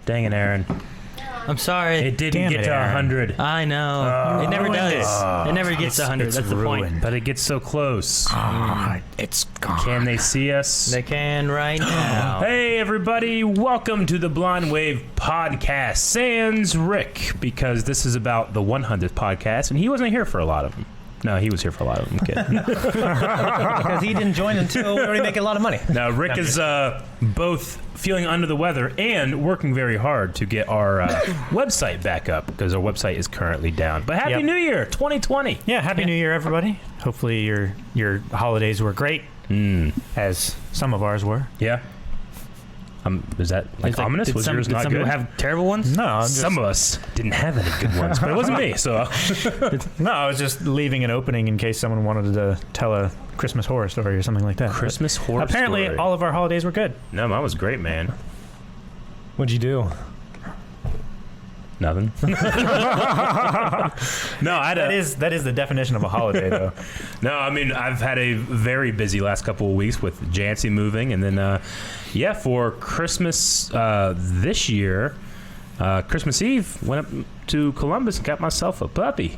Dang it, Aaron. I'm sorry. It didn't get to 100. I know. It never does. It never gets to 100. That's the point. But it gets so close. It's gone. Can they see us? They can right now. Hey, everybody. Welcome to the Blonde Wave podcast. Sans Rick, because this is about the 100th podcast, and he wasn't here for a lot of them. No, he was here for a lot of them, kid. Because he didn't join until we already making a lot of money. Now, Rick is both feeling under the weather and working very hard to get our website back up, because our website is currently down. But Happy New Year, 2020. Yeah, Happy New Year, everybody. Hopefully your holidays were great, as some of ours were. Yeah. Is that like ominous? Was yours not some good? people have terrible ones? No, Some of us didn't have any good ones, but it wasn't me. So no, I was just leaving an opening in case someone wanted to tell a Christmas horror story or something like that. Christmas horror Apparently, story. all of our holidays were good. No, mine was great, man. What'd you do? Nothing. No, That is the definition of a holiday, though. No, I mean, I've had a very busy last couple of weeks with Jancy moving, and then, for Christmas this year, Christmas Eve, went up to Columbus and got myself a puppy.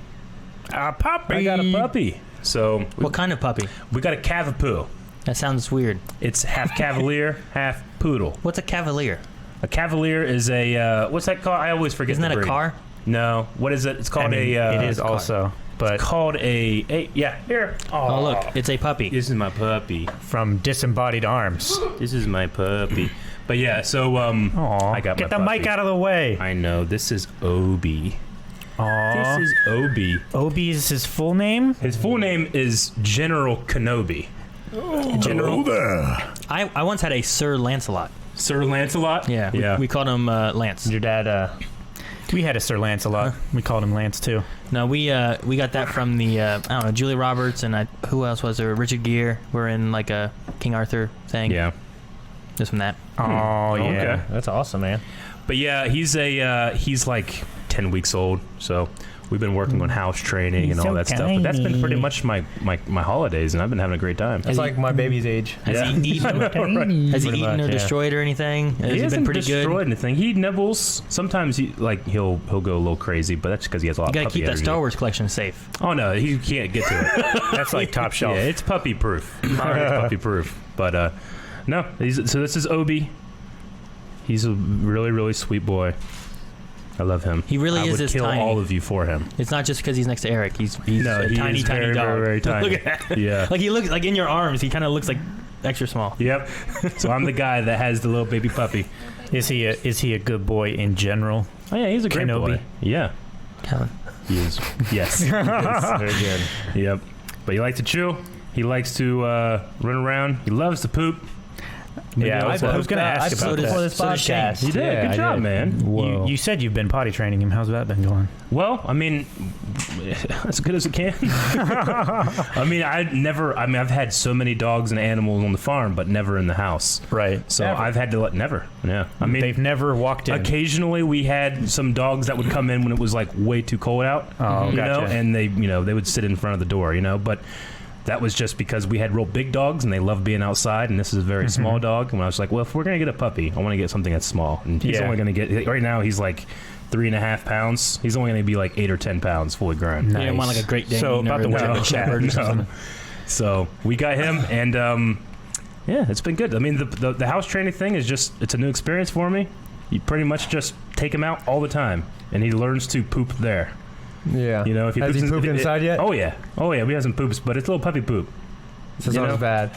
A puppy. I got a puppy. So What kind of puppy? we got a Cavapoo. That sounds weird. It's half Cavalier, half Poodle. What's a Cavalier? A Cavalier is a what's that called? I always forget. Isn't the that a breed. car? No. What is it? It's called It is it's also, but called a yeah. Here. Oh, look. It's a puppy. This is my puppy. from Disembodied Arms. This is my puppy. But yeah, so Aw, I got get my the puppy. mic out of the way. I know. This is Obi. Aww. This is Obi. Obi is his full name. His full name is General Kenobi. General I once had a Sir Lancelot. Sir Lancelot. Yeah. Yeah. We called him Lance. Your dad. We had a Sir Lancelot. We called him Lance too. No, we got that from the I don't know, Julia Roberts and who else was there? Richard Gere. We're in like a King Arthur thing. Yeah. Just from that. Oh yeah, Okay. That's awesome, man. But yeah, he's like 10 weeks old, so we've been working on house training and all that stuff. But that's been pretty much my holidays, and I've been having a great time. That's like my baby's age. Has he eaten? Has he Pretty eaten much, or yeah. destroyed or anything? Has He he hasn't been pretty destroyed good? anything. He nibbles. Sometimes he'll go a little crazy, but that's because he has a lot You of gotta puppy keep that energy. Star Wars collection safe. Oh no, he can't get to it. That's like top shelf. Yeah, it's puppy proof. It's puppy proof. But no, so this is Obi. He's a really, really sweet boy. I love him. He really I is would this kill tiny. all of you for him. It's not just because he's next to Eric. He's No, a he tiny, is tiny very, dog. very, very tiny. Look at that. Yeah. Like he looks like in your arms. He kind of looks like extra small. Yep. So I'm the guy that has the little baby puppy. Is he a good boy in general? Oh yeah, he's a great Kenobi. boy. Yeah, Kevin. he is. Yes. He is. Very good. Yep. But he likes to chew. He likes to run around. He loves to poop. Yeah, I was going to ask so about does- that. Before this so does Shane. podcast. He did. Yeah, Good I job, did. man. Whoa. You said you've been potty training him. How's that been going? Well, I mean, as good as it can. I've had so many dogs and animals on the farm, but never in the house. Right. So Never. I've had to never. Yeah. I mean, They've never walked in. occasionally we had some dogs that would come in when it was like way too cold out. Oh, you know, gotcha. and they would sit in front of the door, but that was just because we had real big dogs and they love being outside, and this is a very small dog. And I was like, well, if we're gonna get a puppy, I want to get something that's small. And he's Yeah. only gonna get right now. He's like 3.5 pounds. He's only gonna be like 8 or 10 pounds fully grown. You didn't want like a Great Dane. So about the or weight a of a Shepherd or No. something. So we got him, and yeah, it's been good. I mean, the house training thing is it's a new experience for me. You pretty much just take him out all the time, and he learns to poop there. Yeah. If he Has poops he pooped inside yet? Oh yeah, we have some poops, but it's little puppy poop. This you sounds know? bad.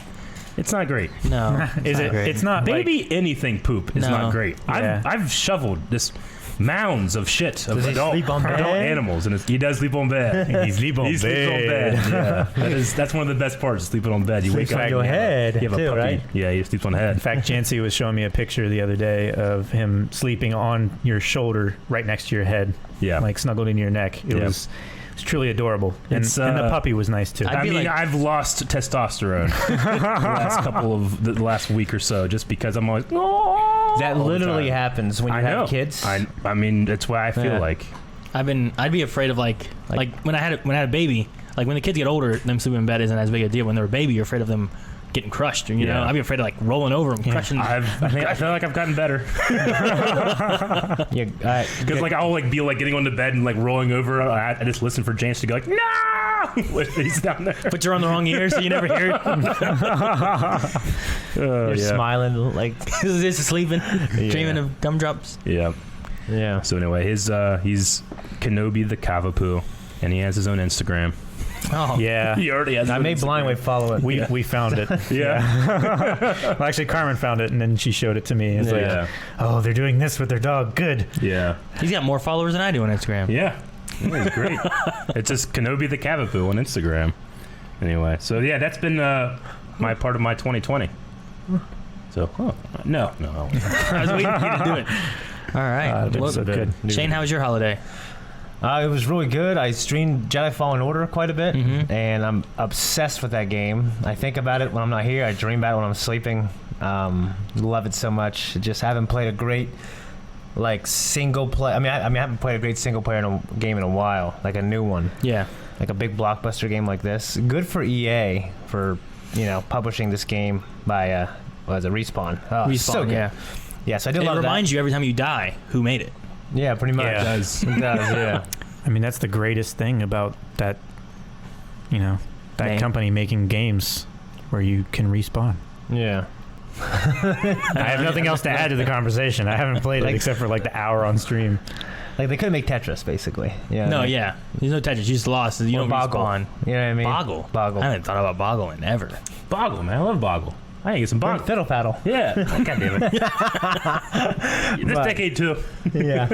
It's not great. No. Is it? great. It's not like, Baby anything poop is No. not great. Yeah. I've shoveled this mounds of shit of Does he adult, sleep on bed? adult animals, and he does sleep on bed. He sleep on He sleeps on bed. Yeah, that's one of the best parts. Sleeping on bed. You wake Sleeps up. on your head, You have a too, puppy. right? Yeah, he sleeps on In head. fact, Jancy was showing me a picture the other day of him sleeping on your shoulder, right next to your head, Yeah. like snuggled into your neck. It Yeah. was truly adorable. And, It's, and the puppy was nice too. I'd I be mean, like- I've lost testosterone the last week or so, just because I'm always That all the literally time. happens when you I know. have kids. I mean, that's what I feel Yeah. like. I'd be afraid of like when I had a baby. Like when the kids get older, them sleeping in bed isn't as big a deal. When they're a baby, you're afraid of them getting crushed. You know, Yeah. I'd be afraid of like rolling over and crushing. I feel like I've gotten better Yeah, because like I'll like be like getting on the bed and like rolling over. I just listen for James to go like no, when he's down there. But you're on the wrong ear, so you never hear it. you're smiling like He's just sleeping, dreaming of gumdrops. Yeah. yeah. So anyway, he's Kenobi the Cavapoo, and he has his own Instagram. Oh, Yeah. He already has. I his own made Instagram. Blindway follow it. We found it. Yeah. Well, actually, Carmen found it, and then she showed it to me. It's like, Yeah. oh, they're doing this with their dog. Good. Yeah. he's got more followers than I do on Instagram. Yeah. It's great. It's just Kenobi the Cavapoo on Instagram. Anyway, so yeah, that's been my part of my 2020. So, no. I was waiting for you to do it. All right. That's Well, so good. Shane, how was your holiday? It was really good. I streamed Jedi Fallen Order quite a bit, Mhm. and I'm obsessed with that game. I think about it when I'm not here. I dream about it when I'm sleeping. Love it so much. Just haven't played a great like single play. I haven't played a great single player in a game in a while. Like a new one, Yeah. like a big blockbuster game like this. Good for EA for publishing this game by what was it, Respawn. Oh, Respawn, so good. yeah. Yeah, so I did It love reminds you every time you die who made it. that. Yeah, pretty much. Yeah. It does. It does. Yeah. I mean, that's the greatest thing about that, that Name. company making games where you can respawn. Yeah. I have nothing else to add to the conversation. I haven't played it except for like the hour on stream. Like they could make Tetris basically. Yeah. No, yeah. There's no Tetris. You just lost. You Or don't Boggle. respawn. You know what I mean? Boggle. Boggle. I haven't thought about Boggle in ever. Boggle, man. I love Boggle. I think it's some Boggle. Fiddle paddle. Yeah. God damn it. This But- decade too. Yeah.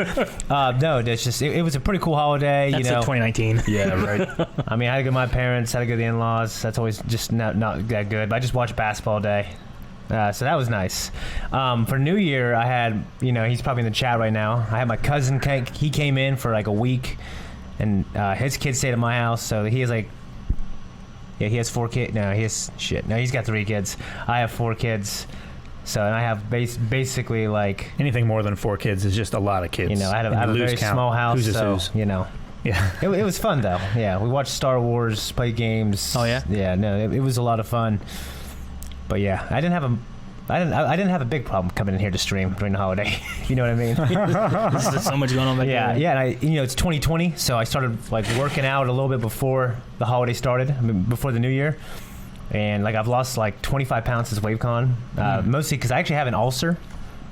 No, it's just it was a pretty cool holiday. That's like 2019. Yeah, right. I mean, I had to go to my parents, had to go to the in-laws. That's always just not that good. But I just watched basketball all day. So that was nice. For New Year, I had, he's probably in the chat right now. I had my cousin, he came in for like a week, and his kids stayed at my house. So he has like, he has 4 kids. No, he's got 3 kids. I have 4 kids. So, and I have basically like, Anything more than 4 kids is just a lot of kids. I had And a you lose very count. small house. Who's is So, who's. yeah. It was fun though. Yeah, we watched Star Wars, played games. Oh, yeah? Yeah, no, it was a lot of fun. But yeah, I didn't have a big problem coming in here to stream during the holiday. You know what I mean? There's just so much going on back Yeah, there. yeah. And it's 2020, so I started like working out a little bit before the holiday started, before the new year, and like I've lost like 25 pounds since WaveCon, mostly because I actually have an ulcer.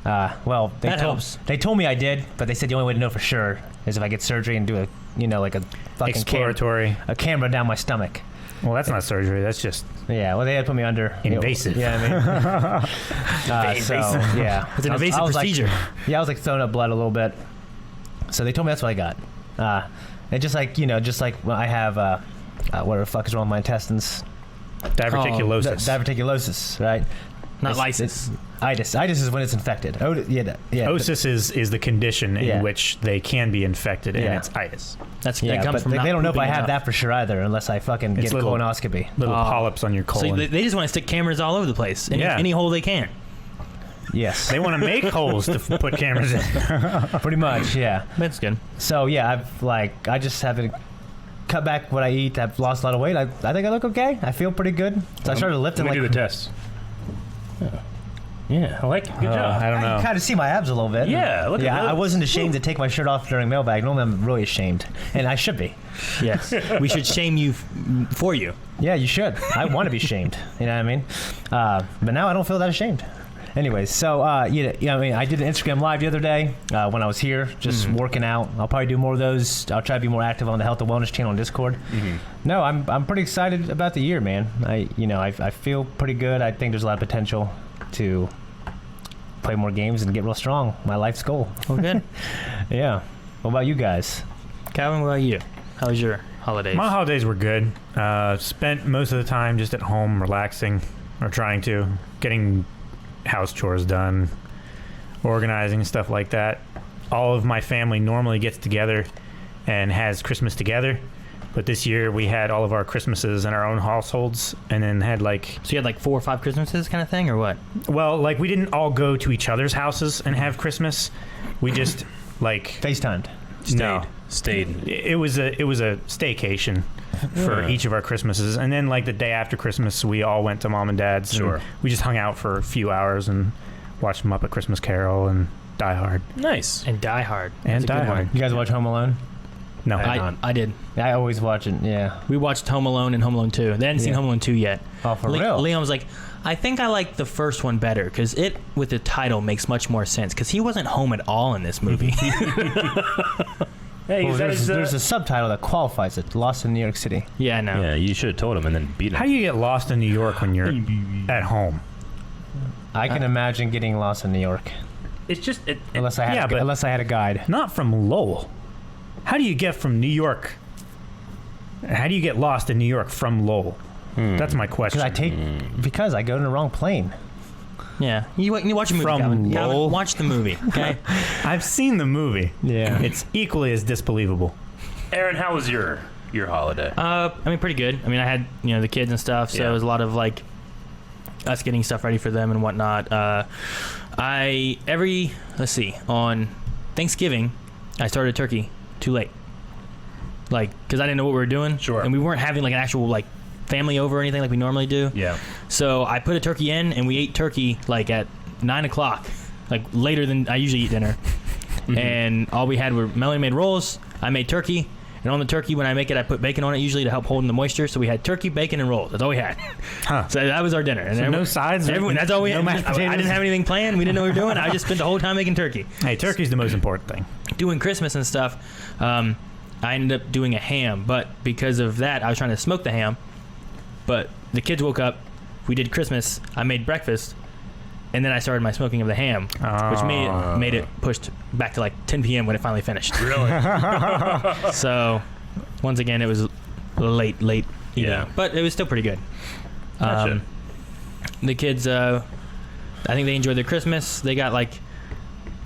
Well, That helps. They told me I did, but they said the only way to know for sure is if I get surgery and do a like a fucking Exploratory. a camera down my stomach. Well, that's not surgery. That's just Yeah, well, they had to put me under. Invasive. Yeah, I mean, so yeah, It's an I was- invasive I was procedure. I was like throwing up blood a little bit. So they told me that's what I got. And just like when I have what the fuck is wrong with my intestines? diverticulosis. Diverticulosis, right? Not It's- license. Itis. Itis is when it's infected. Yeah. Osis is the condition in Yeah. which they can be infected, and Yeah. it's itis. That Yeah, comes but from they not don't know if I pooping have enough. that for sure either, unless I fucking It's get little- colonoscopy. Little Oh. polyps on your So colon. they just want to stick cameras all over the place. Yeah. Any hole they can. Yes, They want to make holes to put cameras in. pretty much. Yeah. That's good. So yeah, I just haven't cut back what I eat. I've lost a lot of weight. I think I look okay. I feel pretty good. So I started lifting Let me like do the test. Yeah, I like it. Good job. I don't I know. kind of see my abs a little bit. Yeah, look at Yeah, I those. wasn't ashamed to take my shirt off during mailbag. Normally, I'm really ashamed, and I should be. Yes. We should shame you for you. Yeah, you should. I want to be shamed. You know what I mean? But now I don't feel that ashamed. Anyways, so I mean, I did an Instagram live the other day when I was here, just working out. I'll probably do more of those. I'll try to be more active on the Health and Wellness channel on Discord. No, I'm pretty excited about the year, man. I feel pretty good. I think there's a lot of potential to play more games and get real strong. My life's goal. Well, good. Yeah. What about you guys? Calvin, what about you? How was your holidays? My holidays were good. Spent most of the time just at home relaxing, or trying to, getting house chores done, organizing, stuff like that. All of my family normally gets together and has Christmas together, but this year we had all of our Christmases in our own households, and then had like, So you had like 4 or 5 Christmases kind of thing, or what? well, like we didn't all go to each other's houses and have Christmas. We just like FaceTimed. no. stayed. It was a staycation for Yeah. each of our Christmases, and then like the day after Christmas, we all went to mom and dad's. and Sure. we just hung out for a few hours and watched Muppet Christmas Carol and Die Hard Nice. And Die Hard. and That's a Die good one. Hard. You guys watch Home Alone? No, I did. I always watch it. Yeah. We watched Home Alone and Home Alone 2. They hadn't seen Yeah. Home Alone 2 yet. Oh, for real? Leon was like, I think I like the first one better because it, with the title, makes much more sense because he wasn't home at all in this movie. Hey, Well, there's a subtitle that qualifies it. Lost in New York City. Yeah, I know. yeah, you should have told him and then beat him. how do you get lost in New York when you're at home? I can imagine getting lost in New York It's just unless I had Yeah, but- unless I had a guide. Not from Lowell. How do you get from New York? How do you get lost in New York from Lowell? That's my question. Because I go in the wrong plane. Yeah. You watch a movie, From Calvin. Calvin, Lowell. watch the movie, okay? I've seen the movie. Yeah. It's equally as disbelievable. Aaron, how was your holiday? I mean, pretty good. I mean, I had, the kids and stuff, so Yeah. it was a lot of, like, us getting stuff ready for them and whatnot. On Thanksgiving, I started a turkey too late. Like, because I didn't know what we were doing. Sure. And we weren't having, like, an actual, like, family over or anything like we normally do. Yeah. So I put a turkey in, and we ate turkey, like, at 9 o'clock, like, later than I usually eat dinner. And all we had were Melanie made rolls, I made turkey, and on the turkey, when I make it, I put bacon on it usually to help hold in the moisture. So we had turkey, bacon, and rolls. That's all we had. Huh. So that was our dinner. And So everyone- no sides? That's all we No had. mashed I potatoes? didn't have anything planned. We didn't know what we were doing. I just spent the whole time making turkey. Hey, turkey's the most important thing. Doing Christmas and stuff, I ended up doing a ham. But because of that, I was trying to smoke the ham. But the kids woke up. We did Christmas. I made breakfast. And then I started my smoking of the ham, which made it pushed back to like 10 p.m. when it finally finished. Really? So, once again, it was late eating. Yeah. But it was still pretty good. Gotcha. The kids, I think they enjoyed their Christmas. They got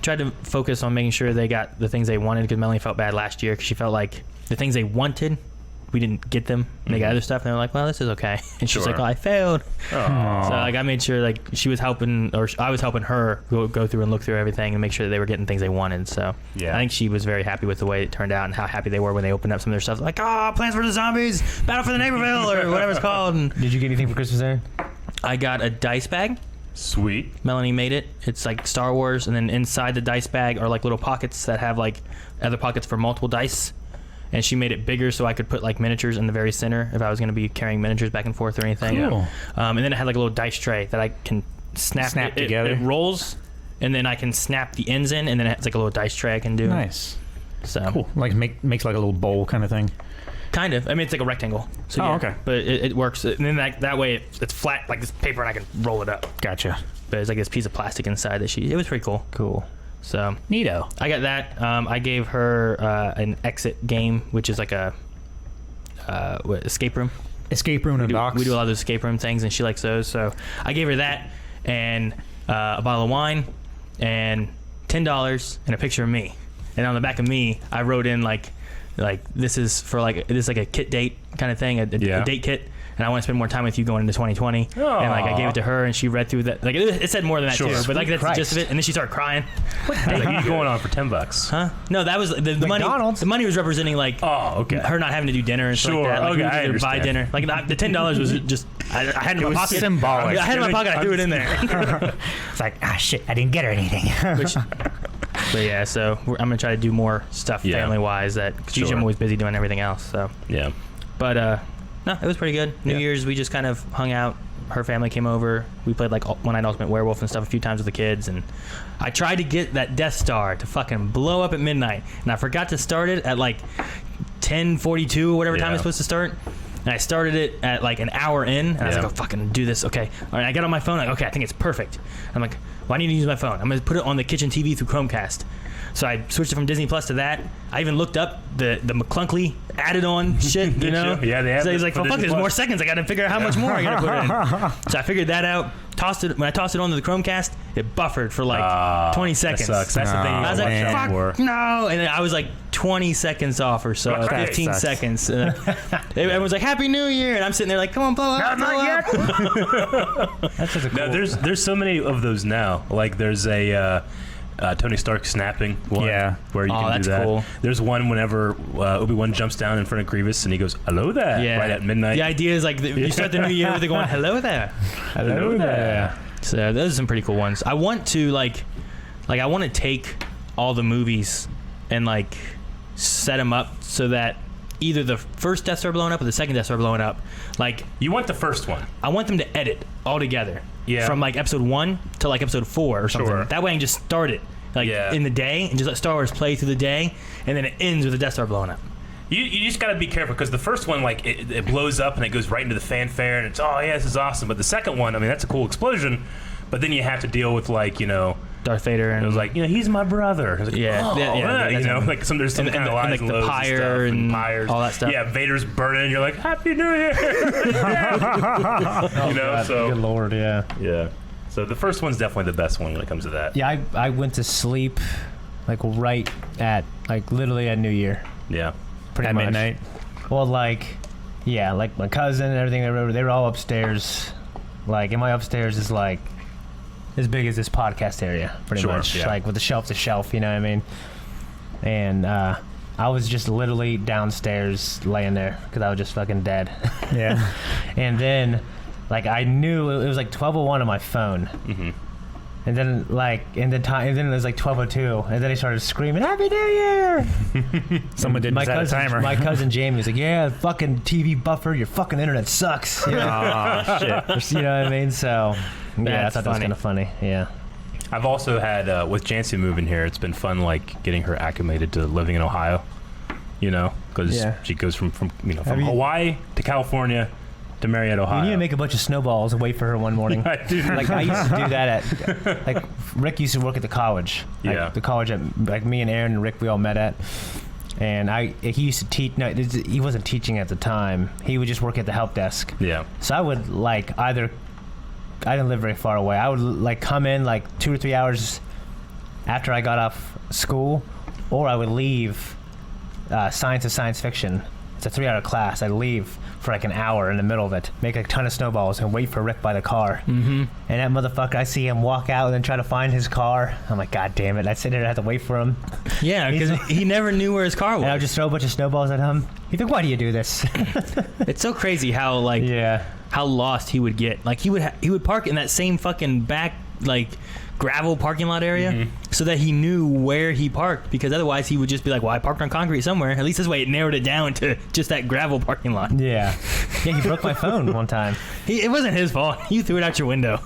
tried to focus on making sure they got the things they wanted because Melanie felt bad last year because she felt like the things they wanted, we didn't get them. They got other stuff, and they were like, well, this is okay. And she's Sure. like, oh, I failed. Aw. So I made sure she was helping, or I was helping her go through and look through everything and make sure that they were getting things they wanted. So Yeah. I think she was very happy with the way it turned out and how happy they were when they opened up some of their stuff. Like, Plants vs. Zombies, Battle for the Neighborville, or whatever it's called. And Did you get anything for Christmas, Aaron? I got a dice bag. Sweet. Melanie made it. It's like Star Wars, and then inside the dice bag are like little pockets that have like other pockets for multiple dice. And she made it bigger so I could put like miniatures in the very center if I was going to be carrying miniatures back and forth or anything. Cool. And then it had like a little dice tray that I can snap Together. It rolls, and then I can snap the ends in, and then it's like a little dice tray I can do. Nice. So Cool. Like makes like a little bowl kind of thing. kind of. I mean, it's like a rectangle. So Oh, yeah, okay. But it works. And then that way it's flat like this paper, and I can roll it up. Gotcha. But it's like this piece of plastic inside that it was pretty cool. Cool. So Neato. I got that. I gave her an exit game, which is like a escape room. Escape room and box. We do a lot of those escape room things, and she likes those. So I gave her that and a bottle of wine and $10 and a picture of me. And on the back of me, I wrote in like this is for this is like a kit date kind of thing, a date kit. And I want to spend more time with you going into 2020. And I gave it to her, and she read through that. Like it said more than that Sure. too, but that's the gist of it. And then she started crying. Like, you going on for $10? Huh? No, that was the money. McDonald's. The money was representing Oh, okay. her not having to do dinner and stuff Sure, like that. Like, okay, we I would either buy understand. dinner. Like the $10 was just I had it in my was pocket. symbolic. I had it in my pocket. I threw it in there. It's like, shit, I didn't get her anything. But yeah, so I'm gonna try to do more stuff Yeah. family wise. Because usually Sure. I'm always busy doing everything else. So, Yeah. but no, it was pretty good. New Yeah. Year's we just kind of hung out. Her family came over. We played like One Night Ultimate Werewolf and stuff a few times with the kids. And I tried to get that Death Star to fucking blow up at midnight, and I forgot to start it at like 10:42 or whatever time Yeah. it's supposed to start. And I started it at like an hour in, and I was Yeah. like, "Oh, fucking do this, okay." All right, I got on my phone, like, okay, I think it's perfect. I'm like, well, I need to use my phone. I'm gonna put it on the kitchen TV through Chromecast. So I switched it from Disney Plus to that. I even looked up the McClunkey added on shit, you know? Yeah, they have So it he's like, for well, fuck, Disney there's more Plus. seconds. I got to figure out how much more I got to put in. So I figured that out. When I tossed it onto the Chromecast, it buffered for like 20 seconds. That sucks. That's the thing. You I was gotta like, watch out fuck, for. no. And then I was like 20 seconds off or so, That 15 sucks. seconds. Everyone's like, Happy New Year. And I'm sitting there like, come on, blow up. Blow up. That's such a cool. No, there's so many of those now. Like there's a Tony Stark snapping one. Yeah. Where you Oh, can that's do that. cool. There's one whenever Obi-Wan jumps down in front of Grievous and he goes, "Hello there," Yeah. right at midnight. The idea is like you start the new year with it going, "Hello there." Hello there. So those are some pretty cool ones. I want to like I want to take all the movies and like set them up so that either the first Death Star blowing up or the second Death Star blowing up, like You want the first one. I want them to edit all together. Yeah. From like episode 1 to like episode 4 or something. Sure. That way I can just start it like Yeah. in the day and just let Star Wars play through the day, and then it ends with the Death Star blowing up. You just got to be careful because the first one, like, it blows up and it goes right into the fanfare and it's, oh, yeah, this is awesome. But the second one, I mean, that's a cool explosion. But then you have to deal with, like, Darth Vader and it was like, he's my brother. It was like, Yeah, oh, yeah, you know, like there's some and- kind of and, lies like, the lows pyre stuff, and pyres. all that stuff. Yeah, Vader's burning. You're like, Happy New Year. So Good lord, yeah. yeah. So the first one's definitely the best one when it comes to that. Yeah, I went to sleep like right at like literally at New Year, Yeah. pretty At much. midnight. Well, like, yeah, like my cousin and everything. They were all upstairs. Like, and my upstairs is like as big as this podcast area, pretty Sure, much. yeah. Like with the shelf to shelf, you know what I mean? And I was just literally downstairs laying there because I was just fucking dead. Yeah. And then, like, I knew it was like 12:01 on my phone. Mm-hmm. And then it was like 12:02, and then he started screaming, "Happy New Year!" Someone didn't set a timer. My cousin Jamie was like, "Yeah, fucking TV buffer, your fucking internet sucks." You know, Oh, shit. you know what I mean? So, yeah, I That's thought that was funny. kind of funny. Yeah, I've also had, with Jancy moving here, it's been fun, like, getting her acclimated to living in Ohio, because Yeah. she goes from from you- Hawaii to California to Marietta, Ohio. you need to make a bunch of snowballs and wait for her one morning. I do. Like I used to do that at, like Rick used to work at the college. Like, Yeah. the college that like me and Aaron and Rick we all met at. And he used to teach. No, he wasn't teaching at the time. He would just work at the help desk. Yeah. So I would like I didn't live very far away. I would like come in like 2 or 3 hours after I got off school, or I would leave science and science fiction. It's a 3-hour class. I'd leave for like an hour in the middle of it, make a ton of snowballs, and wait for Rick by the car. Mm-hmm. And that motherfucker, I see him walk out and then try to find his car. I'm like, God damn it! I sit there and have to wait for him. Yeah, because he never knew where his car was. And I would just throw a bunch of snowballs at him. He'd be like, why do you do this? It's so crazy how like Yeah. how lost he would get. Like he would park in that same fucking back like gravel parking lot area so that he knew where he parked, because otherwise he would just be like, well, I parked on concrete somewhere. At least this way it narrowed it down to just that gravel parking lot. Yeah. Yeah, he broke my phone one time. It wasn't his fault. You threw it out your window.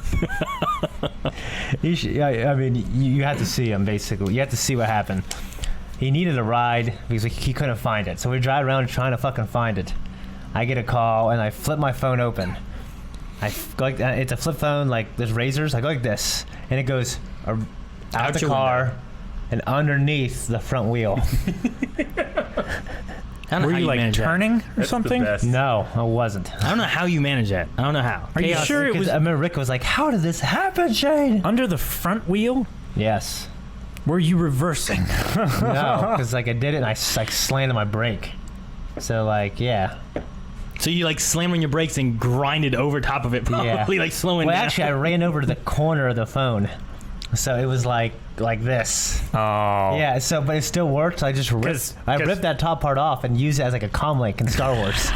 You should, I mean, you have to see him, basically. You have to see what happened. He needed a ride because he couldn't find it. So we drive around trying to fucking find it. I get a call, and I flip my phone open. Go like, it's a flip phone, like there's razors. I go like this, and it goes out Out the your car window. and underneath the front wheel. I don't know Were how you like manage that. turning or That's something? The best. No, I wasn't. I don't know how you manage that. I don't know how. Are you Chaos. sure it Because was I remember Rick was like, "How did this happen, Shane?" under the front wheel? Yes. Were you reversing? No, because like I did it and I like slammed my brake. So like, yeah. So you like slam on your brakes and grinded over top of it, probably like slowing Well, down. actually, I ran over to the corner of the phone, so it was like this. Oh. Yeah. So, but it still worked. I just ripped. I 'cause- ripped that top part off and used it as like a comlink in Star Wars. So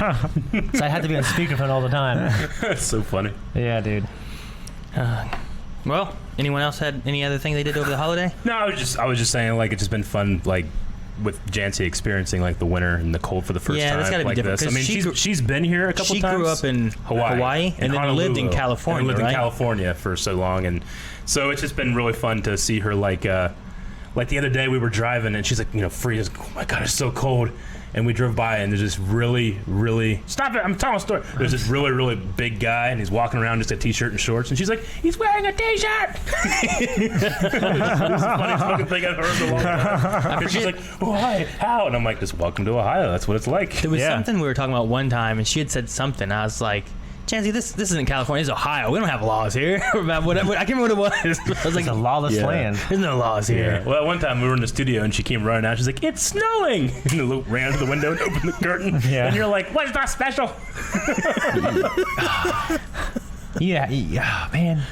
I had to be on speakerphone all the time. That's so funny. Yeah, dude. Well, anyone else had any other thing they did over the holiday? No, I was just saying, like, it's just been fun, like, with Jancy experiencing like the winter and the cold for the first Yeah, time. that's gotta be like different, this. I 'cause mean, she she's been here a couple She times. grew up in Hawaii and then lived in Honolulu, California, and lived right? in California for so long, and so it's just been really fun to see her. Like the other day, we were driving, and she's like, freezing. Oh my god, it's so cold. And we drove by, and there's this really, really stop it! I'm telling a story. There's this really, really big guy, and he's walking around just a t-shirt and shorts, and she's like, he's wearing a t-shirt. This is the funniest fucking thing I've heard in a long time. And she's like, why? How? And I'm like, just welcome to Ohio. That's what it's like. There was Yeah. something we were talking about one time, and she had said something. I was like, Chancey, this isn't California. This is Ohio. We don't have laws here. About what I can't remember what it was. I was like, It's a lawless Yeah. land. there's no laws here. Well, at one time we were in the studio and she came running out. She's like, "It's snowing!" And Luke ran to the window and opened the curtain. Yeah. And you're like, "What's that special?" Yeah, man.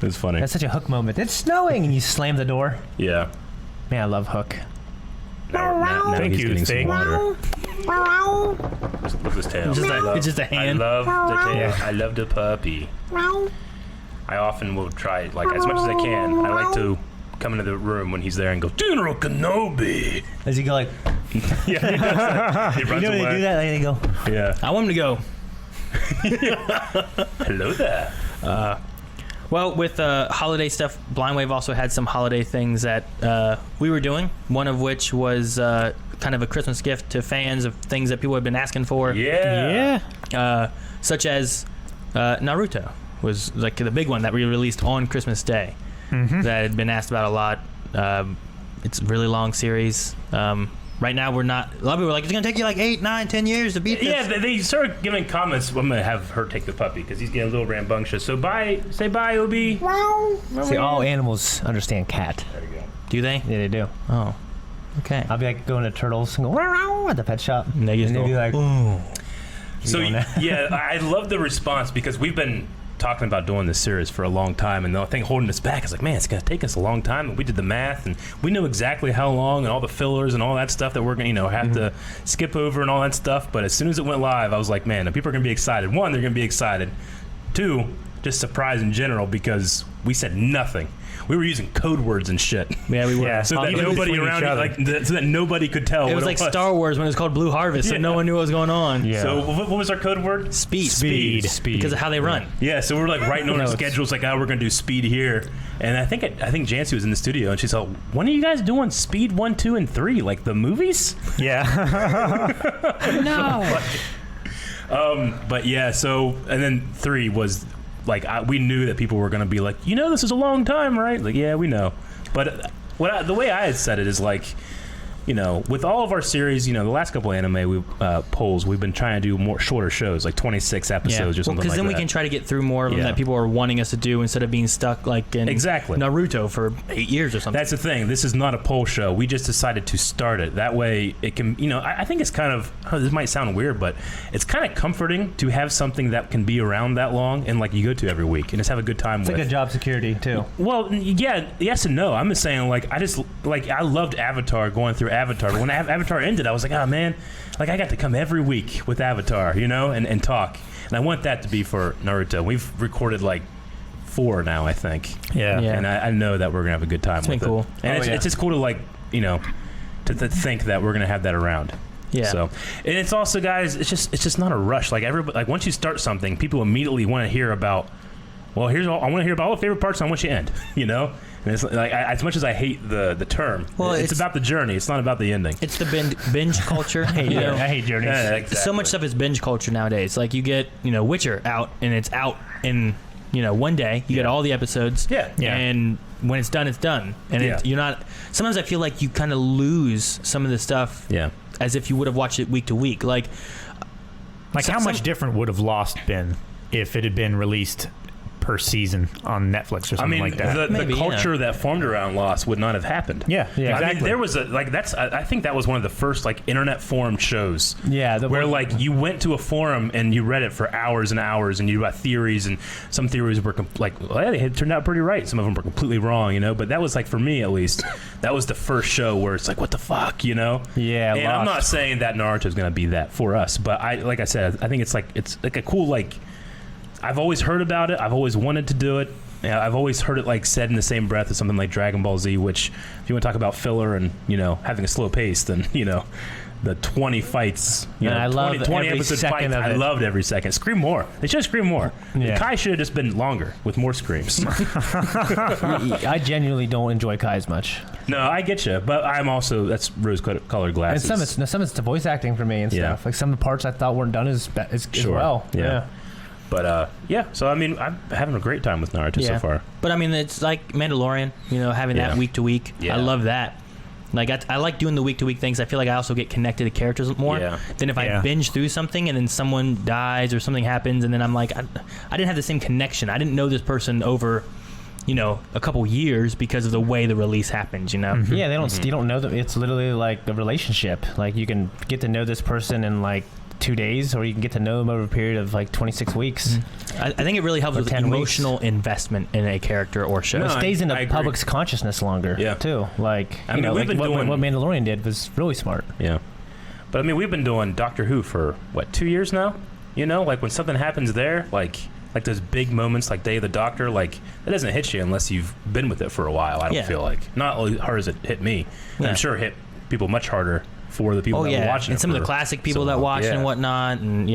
It's funny. That's such a Hook moment. It's snowing, and you slam the door. Yeah. Man, I love Hook. Now Thank he's you, getting some Steak. water. Look at his tail. It's just a hand. I love the tail. I love the puppy. I often will try, like, as much as I can. I like to come into the room when he's there and go, General Kenobi. Does he go like? Yeah, he does that. He runs You know away. they do that? Like they go. Yeah. I want him to go. Hello there. Well, with holiday stuff, Blind Wave also had some holiday things that we were doing. One of which was kind of a Christmas gift to fans of things that people have been asking for. Yeah. Such as Naruto was like the big one that we released on Christmas Day. That had been asked about a lot. It's a really long series. Right now, we're not. A lot of people are like, it's going to take you like 8, 9, 10 years to beat this. Yeah, they started giving comments. I'm going to have her take the puppy because he's getting a little rambunctious. So say bye, Obi. See, all animals understand cat. There you go. Do they? Yeah, they do. Oh. Okay. I'll be like going to turtles and go "Wow," at the pet shop, And they just they'd go, be like, "Ooh." So You know? yeah, I love the response because we've been talking about doing this series for a long time, and the thing holding us back is like, man, it's gonna take us a long time. And we did the math, and we knew exactly how long and all the fillers and all that stuff that we're gonna, have to skip over and all that stuff. But as soon as it went live, I was like, man, the people are gonna be excited. One, they're gonna be excited. Two, just surprised in general because we said nothing. We were using code words and shit. Yeah, we were. Yeah. So that Even nobody between around each you, other. so that nobody could tell. It what was like Star Wars when it was called Blue Harvest, so Yeah. no one knew what was going on. Yeah. So what was our code word? Speed. Speed. Because of how they run. Yeah, so we're like writing on our No, it's- schedules, like, oh, we're gonna do speed here, and I think Jancy was in the studio, and she's like, when are you guys doing speed 1, 2, and 3, like the movies? Yeah. No. But yeah, so and then 3 was like we knew that people were gonna be like, this is a long time, right? Like, yeah, we know, but the way I had said it is like, with all of our series, the last couple of anime polls, we've been trying to do more shorter shows, like 26 episodes or something because like then that. we can try to get through more of them Yeah. that people are wanting us to do instead of being stuck like in Exactly. Naruto for 8 years or something. That's the thing. This is not a poll show. We just decided to start it. That way it can, I think it's kind of, this might sound weird, but it's kind of comforting to have something that can be around that long and like you go to every week and just have a good time it's with. like a job security too. Well, yeah, yes and no. I'm just saying, like, I loved Avatar, going through Avatar. But when Avatar ended, I was like, oh, man, like, I got to come every week with Avatar, and talk. And I want that to be for Naruto. We've recorded, like, 4 now, I think. Yeah. Yeah. And I know that we're going to have a good time It's with been it. cool. And it's just cool to, like, to think that we're going to have that around. Yeah. So, and it's also, guys, it's just not a rush. Like, everybody, like, once you start something, people immediately want to hear about, well, I want to hear about all the favorite parts, and I want you to end, And it's like, as much as I hate the term, Well, it's about the journey. It's not about the ending. It's the binge culture. I hate journeys. Yeah, exactly. So much stuff is binge culture nowadays. Like you get, Witcher out and it's out in, one day. You get all the episodes. Yeah. Yeah. And when it's done, it's done. And Yeah. you're not. Sometimes I feel like you kind of lose some of the stuff Yeah. as if you would have watched it week to week. Like How much different would have Lost been if it had been released per season on Netflix or something like that? the Maybe, culture that formed around Lost would not have happened. Yeah, Yeah. I mean, exactly. there was I think that was one of the first like internet forum shows. Yeah, where like you went to a forum and you read it for hours and hours and you got theories, and some theories were they had turned out pretty right. Some of them were completely wrong, But that was like, for me at least, that was the first show where it's like, what the fuck, Yeah, And I'm Lost. not saying that Naruto is going to be that for us, but like I said, I think it's like a cool like. I've always heard about it. I've always wanted to do it. I've always heard it like said in the same breath as something like Dragon Ball Z, which if you want to talk about filler and having a slow pace, then the 20 fights, I love 20 every episode second fights. of I it. loved every second. Scream more. They should have screamed more. Yeah. Kai should have just been longer with more screams. I genuinely don't enjoy Kai as much. No, I get you, but I'm also that's rose-colored And glasses. some it's the voice acting for me and Yeah. stuff. Like some of the parts I thought weren't done as Sure. well. Yeah. But so I mean, I'm having a great time with Naruto so far. But I mean, it's like Mandalorian, having Yeah. that week to week. Yeah. I love that. Like I like doing the week to week things. I feel like I also get connected to characters more Yeah. than if I Yeah. binge through something and then someone dies or something happens and then I'm like, I didn't have the same connection. I didn't know this person over, a couple years because of the way the release happens. Yeah, they don't. You don't know them. It's literally like a relationship. Like you can get to know this person in like 2 days, or you can get to know them over a period of like 26 weeks. I think it really helps Or with 10 weeks. emotional investment in a character or show. It No, stays in I the agree. public's consciousness longer, Yeah. too. Like, I mean, know, we've like been doing- what Mandalorian did was really smart. Yeah. But I mean, we've been doing Doctor Who for, 2 years now? You know, like when something happens there, like those big moments like Day of the Doctor, like that doesn't hit you unless you've been with it for a while, I don't Yeah. feel like. Not as hard as it hit me. Yeah. I'm sure it hit people much harder for the people Oh that were yeah, watching and it some of for the classic people so that long. watched Yeah. and whatnot, and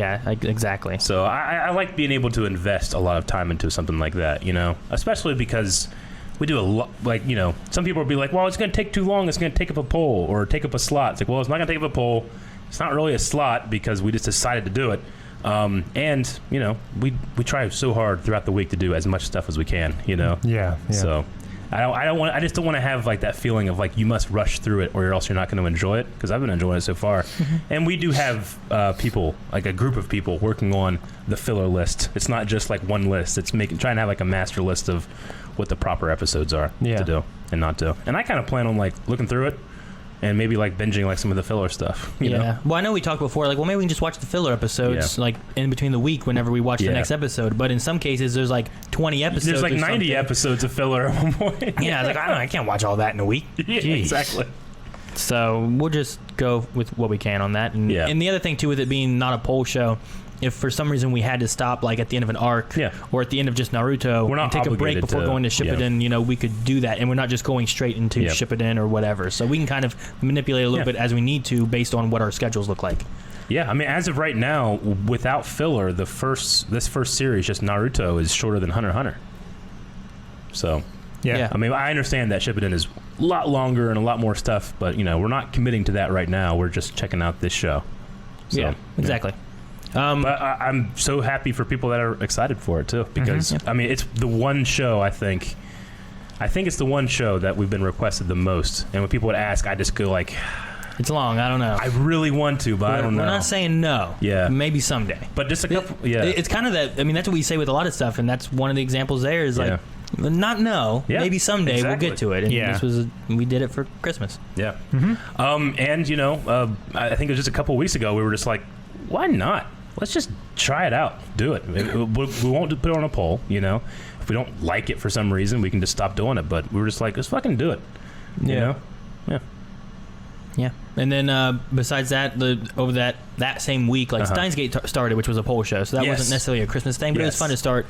exactly. So I like being able to invest a lot of time into something like that, you know, especially because we do a lot, like, you know, some people will be like, well, it's going to take too long. It's going to take up a pole or take up a slot. It's like, well, it's not going to take up a pole. It's not really a slot because we just decided to do it. And, you know, we try so hard throughout the week to do as much stuff as we can, you know? Yeah. So I just don't want to have like that feeling of like you must rush through it or else you're not going to enjoy it, because I've been enjoying it so far. And we do have people, like a group of people working on the filler list. It's not just like one list. It's trying to have like a master list of what the proper episodes are to do and not do. And I kind of plan on like looking through it and maybe like binging like some of the filler stuff. You know? Well, I know we talked before, like, well, maybe we can just watch the filler episodes, like in between the week whenever we watch the next episode. But in some cases, there's like 20 episodes. There's like or 90 something. episodes of filler at one point. Yeah, I was like, I can't watch all that in a week. Yeah, Jeez. exactly. So we'll just go with what we can on that. And, Yeah. and the other thing too, with it being not a poll show, if for some reason we had to stop, like at the end of an arc, or at the end of just Naruto, We're not and take a break obligated before to- going to Shippuden, you know, we could do that, and we're not just going straight into Shippuden or whatever. So we can kind of manipulate a little bit as we need to, based on what our schedules look like. Yeah, I mean, as of right now, without filler, this first series, just Naruto, is shorter than Hunter x Hunter. So, Yeah. I mean, I understand that Shippuden is a lot longer and a lot more stuff, but you know, we're not committing to that right now. We're just checking out this show. So, Yeah, exactly. But I'm so happy for people that are excited for it too, because I mean, it's the one show I think it's the one show that we've been requested the most. And when people would ask, I just go like, It's long. I don't know. I really want to, but I don't know. We're not saying no. Yeah. Maybe someday. But just a couple. It's kind of that. I mean, that's what we say with a lot of stuff, and that's one of the examples. There is like, not no. Yeah, Maybe someday exactly. we'll get to it. And we did it for Christmas. Yeah. And you know, I think it was just a couple weeks ago we were just like, why not? Let's just try it out. Do it. We won't put it on a poll. You know, if we don't like it for some reason, we can just stop doing it. But we were just like, let's fucking do it. You know? Yeah. Yeah. And then besides that, over that same week, like Steins Gate started, which was a poll show, so that wasn't necessarily a Christmas thing, but it was fun to start.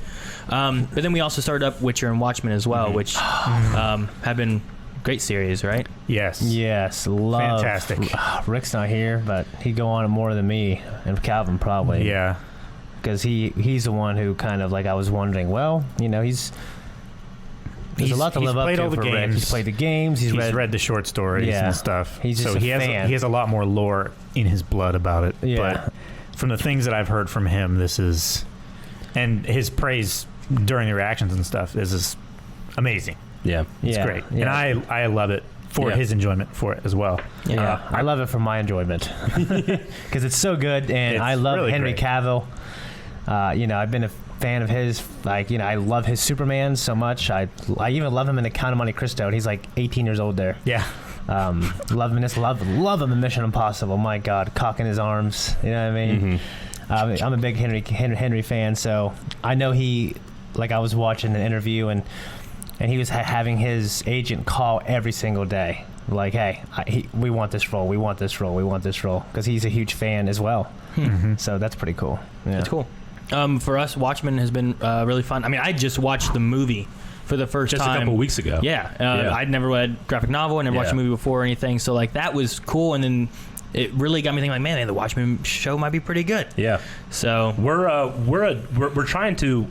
But then we also started up Witcher and Watchmen as well, which have been great series, right? Yes. Yes, love. Fantastic. Rick's not here, but he'd go on more than me and Calvin probably. Yeah. Because he's the one who kind of like I was wondering. Well, you know, there's a lot to live up played to all the for Rick. games. He's played the games. He's read the short stories Yeah. and stuff. He's just so a he has fan. he has a lot more lore in his blood about it. Yeah. But from the things that I've heard from him, this is, and his praise during the reactions and stuff is amazing. Yeah. It's Yeah, great, yeah. and I love it for his enjoyment for it as well. Yeah, I love it for my enjoyment because it's so good, and It's I love really Henry great. Cavill. You know, I've been a fan of his. Like, you know, I love his Superman so much. I even love him in the Count of Monte Cristo. And he's like 18 years old there. Yeah. Love him in this. Love him in Mission Impossible. My God, cock in his arms. You know what I mean? I'm a big Henry fan, so I know he. Like, I was watching an interview and he was having his agent call every single day. Like, hey, we want this role. We want this role. We want this role. Because he's a huge fan as well. So that's pretty cool. Yeah. That's cool. For us, Watchmen has been really fun. I mean, I just watched the movie for the first Just time. a couple weeks ago. Yeah. I'd never read graphic novel. I never watched a movie before or anything. So, like, that was cool. And then it really got me thinking, like, man, the Watchmen show might be pretty good. Yeah. So We're trying to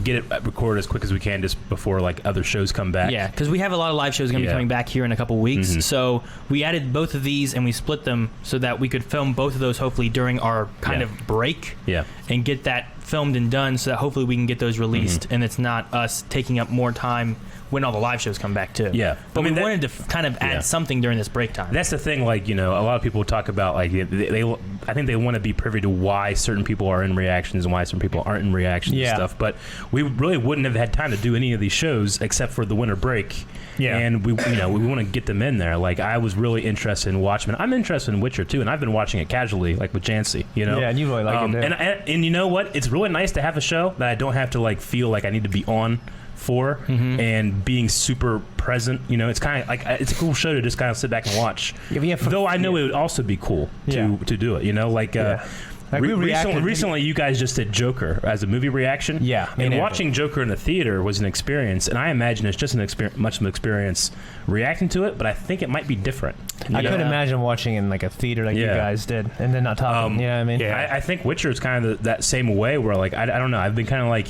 get it recorded as quick as we can just before like other shows come back. yeah, because we have a lot of live shows going to be coming back here in a couple weeks. So we added both of these and we split them so that we could film both of those hopefully during our kind of break. Yeah. And get that filmed and done so that hopefully we can get those released and it's not us taking up more time when all the live shows come back too. Yeah. but I mean, we that- wanted to kind of add Yeah. something during this break time. That's the thing. Like, you know, a lot of people talk about like they I think they want to be privy to why certain people are in reactions and why certain people aren't in reactions Yeah. and stuff. But we really wouldn't have had time to do any of these shows except for the winter break. Yeah. And we want to get them in there. Like, I was really interested in Watchmen. I'm interested in Witcher too, and I've been watching it casually, like with Jancy. You know. Yeah, and you really like it, too. And you know what? It's really nice to have a show that I don't have to like feel like I need to be on for and being super present. You know, it's kind of like it's a cool show to just kind of sit back and watch. Yeah, but yeah, for- Though I know it would also be cool Yeah. to do it. You know, like. Yeah. Like, we reacted- Recently, you guys just did Joker as a movie reaction. Yeah, me and and watching Joker in the theater was an experience, and I imagine it's just much of an experience reacting to it. But I think it might be different. I You could know? imagine watching in like a theater like you Yeah. guys did, and then not talking. You know what I mean? yeah. I think Witcher is kind of that same way, where like I don't know. I've been kind of like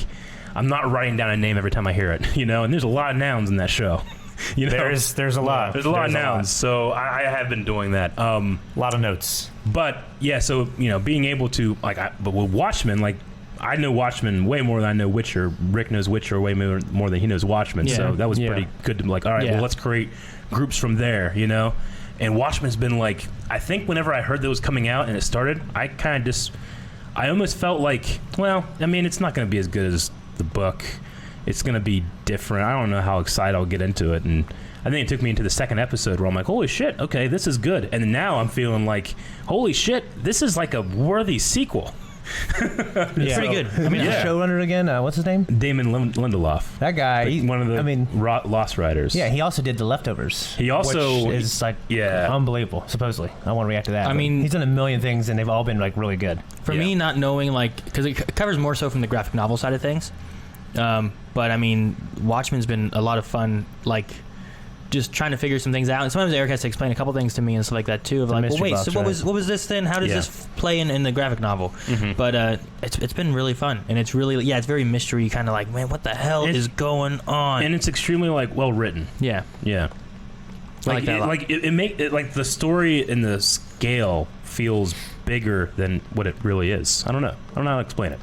I'm not writing down a name every time I hear it. You know, and there's a lot of nouns in that show. You know, There's a lot. There's a lot of nouns, so I have been doing that. A lot of notes. But yeah, so you know, being able to like, but with Watchmen, like I know Watchmen way more than I know Witcher. Rick knows Witcher way more than he knows Watchmen. Yeah. So that was Yeah. pretty good to be like, all right, Yeah. well, let's create groups from there. You know, and Watchmen's been like, I think whenever I heard that was coming out and it started, I kind of just, I almost felt like, well, I mean, it's not going to be as good as the book. It's going to be different. I don't know how excited I'll get into it. And I think it took me into the second episode where I'm like, holy shit, okay, this is good. And now I'm feeling like, holy shit, this is like a worthy sequel. It's pretty good. I mean, Yeah. the showrunner again. What's his name? Damon Lindelof, That guy. one of the I mean, Lost Riders. yeah, he also did The Leftovers. He also- which is like Yeah. unbelievable. Supposedly, I want to react to that. I but mean- he's done a million things, and they've all been like really good. For Yeah. me, not knowing like because it covers more so from the graphic novel side of things. But I mean, Watchmen's been a lot of fun. Like. Just trying to figure some things out, and sometimes Eric has to explain a couple things to me and stuff like that too. Of The like, well, mystery wait, box, so what right? was this then? How does Yeah. this play in the graphic novel? But it's been really fun, and it's really it's very mystery kind of like, man, what the hell It's- is going on? And it's extremely like well written. yeah, Yeah. I like that a lot. it make it like the story and the scale feels bigger than what it really is. I don't know how to explain it.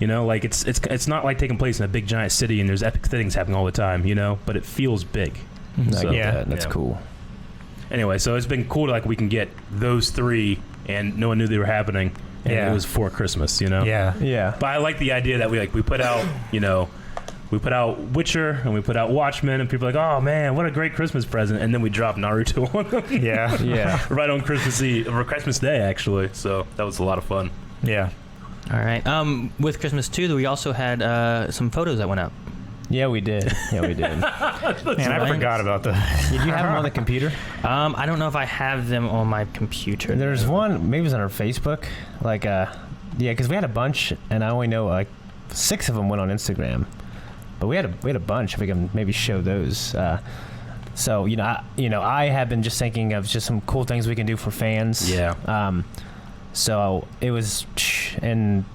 You know, like it's not like taking place in a big giant city and there's epic things happening all the time. You know, but it feels big. So, yeah, that's yeah. cool. Anyway, so it's been cool to like we can get those three, and no one knew they were happening, and Yeah. it was for Christmas. You know. Yeah. Yeah. But I like the idea that we put out, you know, we put out Witcher and we put out Watchmen, and people are like, oh man, what a great Christmas present, and then we drop Naruto on them Yeah. Yeah. right on Christmas Eve or Christmas Day actually. So that was a lot of fun. Yeah. all right. With Christmas too, we also had some photos that went up. Yeah, we did. Yeah, we did. Man, I nice. forgot about the. Did you have them on the computer? I don't know if I have them on my computer. There's one, maybe it was on our Facebook. Like, yeah, because we had a bunch, and I only know like 6 of them went on Instagram, but we had a bunch. If we can maybe show those. So I have been just thinking of just some cool things we can do for fans. Yeah. So it was in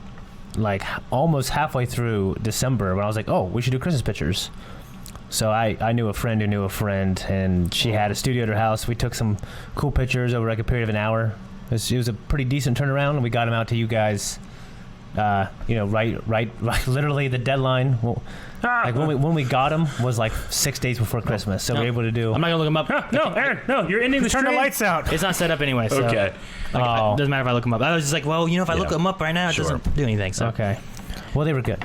like almost halfway through December when I was like, oh, we should do Christmas pictures. So I knew a friend who knew a friend, and she had a studio at her house. We took some cool pictures over like a period of an hour. It was a pretty decent turnaround, and we got them out to you guys. Right, literally the deadline. Well, like when we got them was like 6 days before Christmas, so No. we were able to do. I'm not gonna look them up. No, Aaron, no, you're ending the Turn the stream. lights out. It's not set up anyway. So Okay. like, Oh. it doesn't matter if I look them up. I was just like, well, if I look Yeah. them up right now, it Sure. doesn't do anything. So Okay. Well, they were good.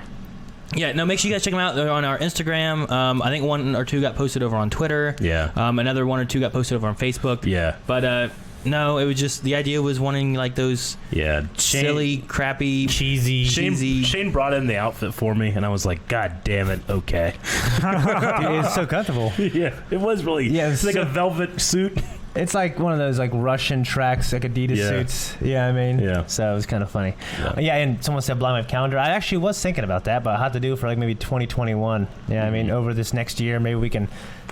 yeah, no, make sure you guys check them out. They're on our Instagram. I think 1 or 2 got posted over on Twitter. Yeah. Another 1 or 2 got posted over on Facebook. Yeah. But no, it was just the idea was wanting like those Yeah. silly, crappy, Cheesy. cheesy. Shane brought in the outfit for me, and I was like, God damn it, okay. Dude, it's so comfortable. Yeah, it was really. Yeah, it's like so- a velvet suit. It's like one of those like Russian tracks, like Adidas Yeah. suits. Yeah, I mean. Yeah. So it was kind of funny. Yeah. Yeah, and someone said blind my calendar. I actually was thinking about that, but I had to do it for like maybe 2021. Yeah, I mean, over this next year, maybe we can